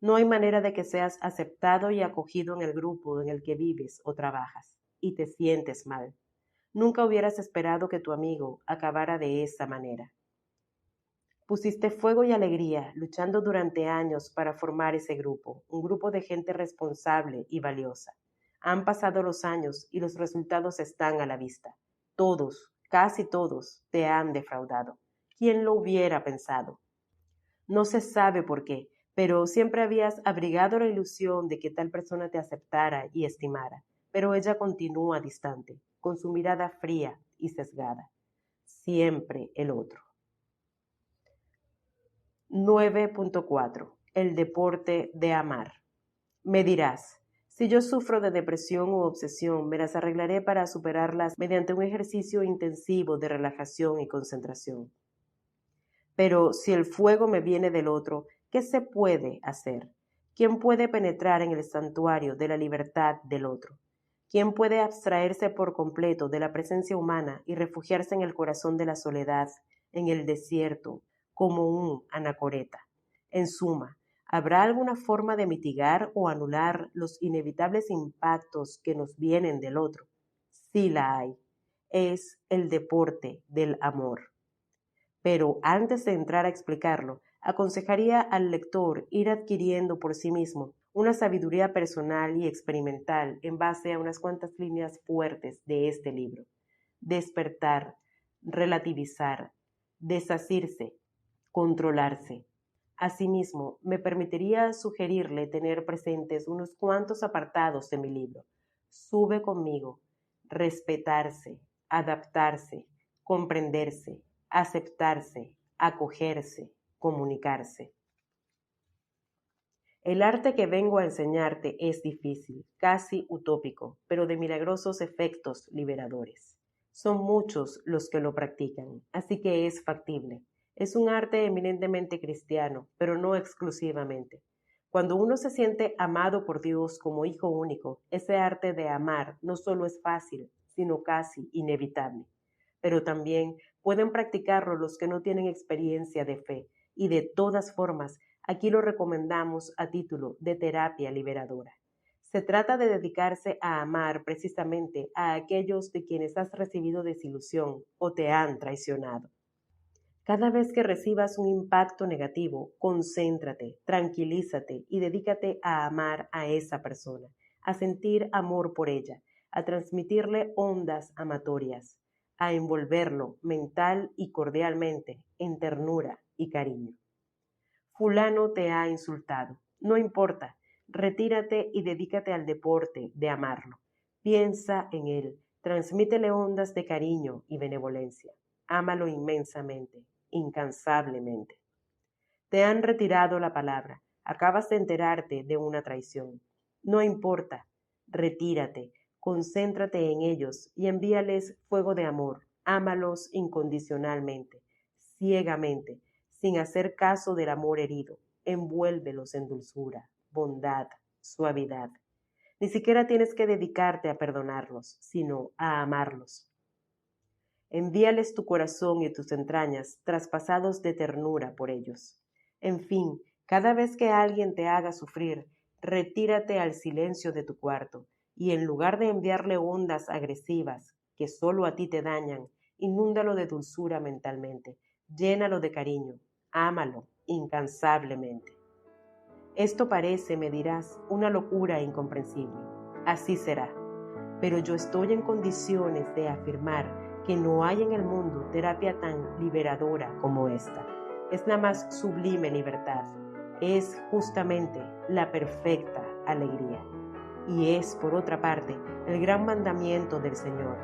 No hay manera de que seas aceptado y acogido en el grupo en el que vives o trabajas, y te sientes mal. Nunca hubieras esperado que tu amigo acabara de esa manera. Pusiste fuego y alegría, luchando durante años para formar ese grupo, un grupo de gente responsable y valiosa. Han pasado los años y los resultados están a la vista. Todos, casi todos, te han defraudado. ¿Quién lo hubiera pensado? No se sabe por qué, pero siempre habías abrigado la ilusión de que tal persona te aceptara y estimara, pero ella continúa distante, con su mirada fría y sesgada. Siempre el otro. 9.4. El deporte de amar. Me dirás, si yo sufro de depresión u obsesión, me las arreglaré para superarlas mediante un ejercicio intensivo de relajación y concentración. Pero si el fuego me viene del otro, ¿qué se puede hacer? ¿Quién puede penetrar en el santuario de la libertad del otro? ¿Quién puede abstraerse por completo de la presencia humana y refugiarse en el corazón de la soledad, en el desierto, como un anacoreta? En suma, ¿habrá alguna forma de mitigar o anular los inevitables impactos que nos vienen del otro? Sí la hay. Es el deporte del amor. Pero antes de entrar a explicarlo, aconsejaría al lector ir adquiriendo por sí mismo una sabiduría personal y experimental en base a unas cuantas líneas fuertes de este libro. Despertar, relativizar, desasirse, controlarse. Asimismo, me permitiría sugerirle tener presentes unos cuantos apartados de mi libro. Sube conmigo, respetarse, adaptarse, comprenderse, aceptarse, acogerse, comunicarse. El arte que vengo a enseñarte es difícil, casi utópico, pero de milagrosos efectos liberadores. Son muchos los que lo practican, así que es factible. Es un arte eminentemente cristiano, pero no exclusivamente. Cuando uno se siente amado por Dios como hijo único, ese arte de amar no solo es fácil, sino casi inevitable. Pero también pueden practicarlo los que no tienen experiencia de fe, y de todas formas, aquí lo recomendamos a título de terapia liberadora. Se trata de dedicarse a amar precisamente a aquellos de quienes has recibido desilusión o te han traicionado. Cada vez que recibas un impacto negativo, concéntrate, tranquilízate y dedícate a amar a esa persona, a sentir amor por ella, a transmitirle ondas amatorias, a envolverlo mental y cordialmente en ternura y cariño. Fulano te ha insultado. No importa, retírate y dedícate al deporte de amarlo. Piensa en él, transmítele ondas de cariño y benevolencia. Ámalo inmensamente, incansablemente. Te han retirado la palabra, acabas de enterarte de una traición. No importa, retírate, concéntrate en ellos y envíales fuego de amor. Ámalos incondicionalmente, ciegamente, sin hacer caso del amor herido. Envuélvelos en dulzura, bondad, suavidad. Ni siquiera tienes que dedicarte a perdonarlos, sino a amarlos. Envíales tu corazón y tus entrañas, traspasados de ternura por ellos. En fin, cada vez que alguien te haga sufrir, retírate al silencio de tu cuarto, y en lugar de enviarle ondas agresivas que solo a ti te dañan, inúndalo de dulzura mentalmente, llénalo de cariño, ámalo incansablemente. Esto parece, me dirás, una locura incomprensible. Así será. Pero yo estoy en condiciones de afirmar que no hay en el mundo terapia tan liberadora como esta. Es la más sublime libertad. Es justamente la perfecta alegría. Y es, por otra parte, el gran mandamiento del Señor,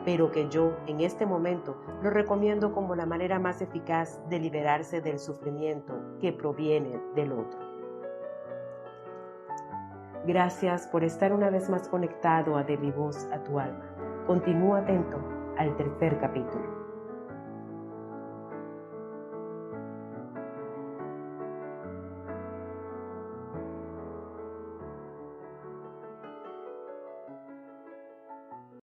pero que yo, en este momento, lo recomiendo como la manera más eficaz de liberarse del sufrimiento que proviene del otro. Gracias por estar una vez más conectado a De Mi Voz a tu Alma. Continúa atento al tercer capítulo.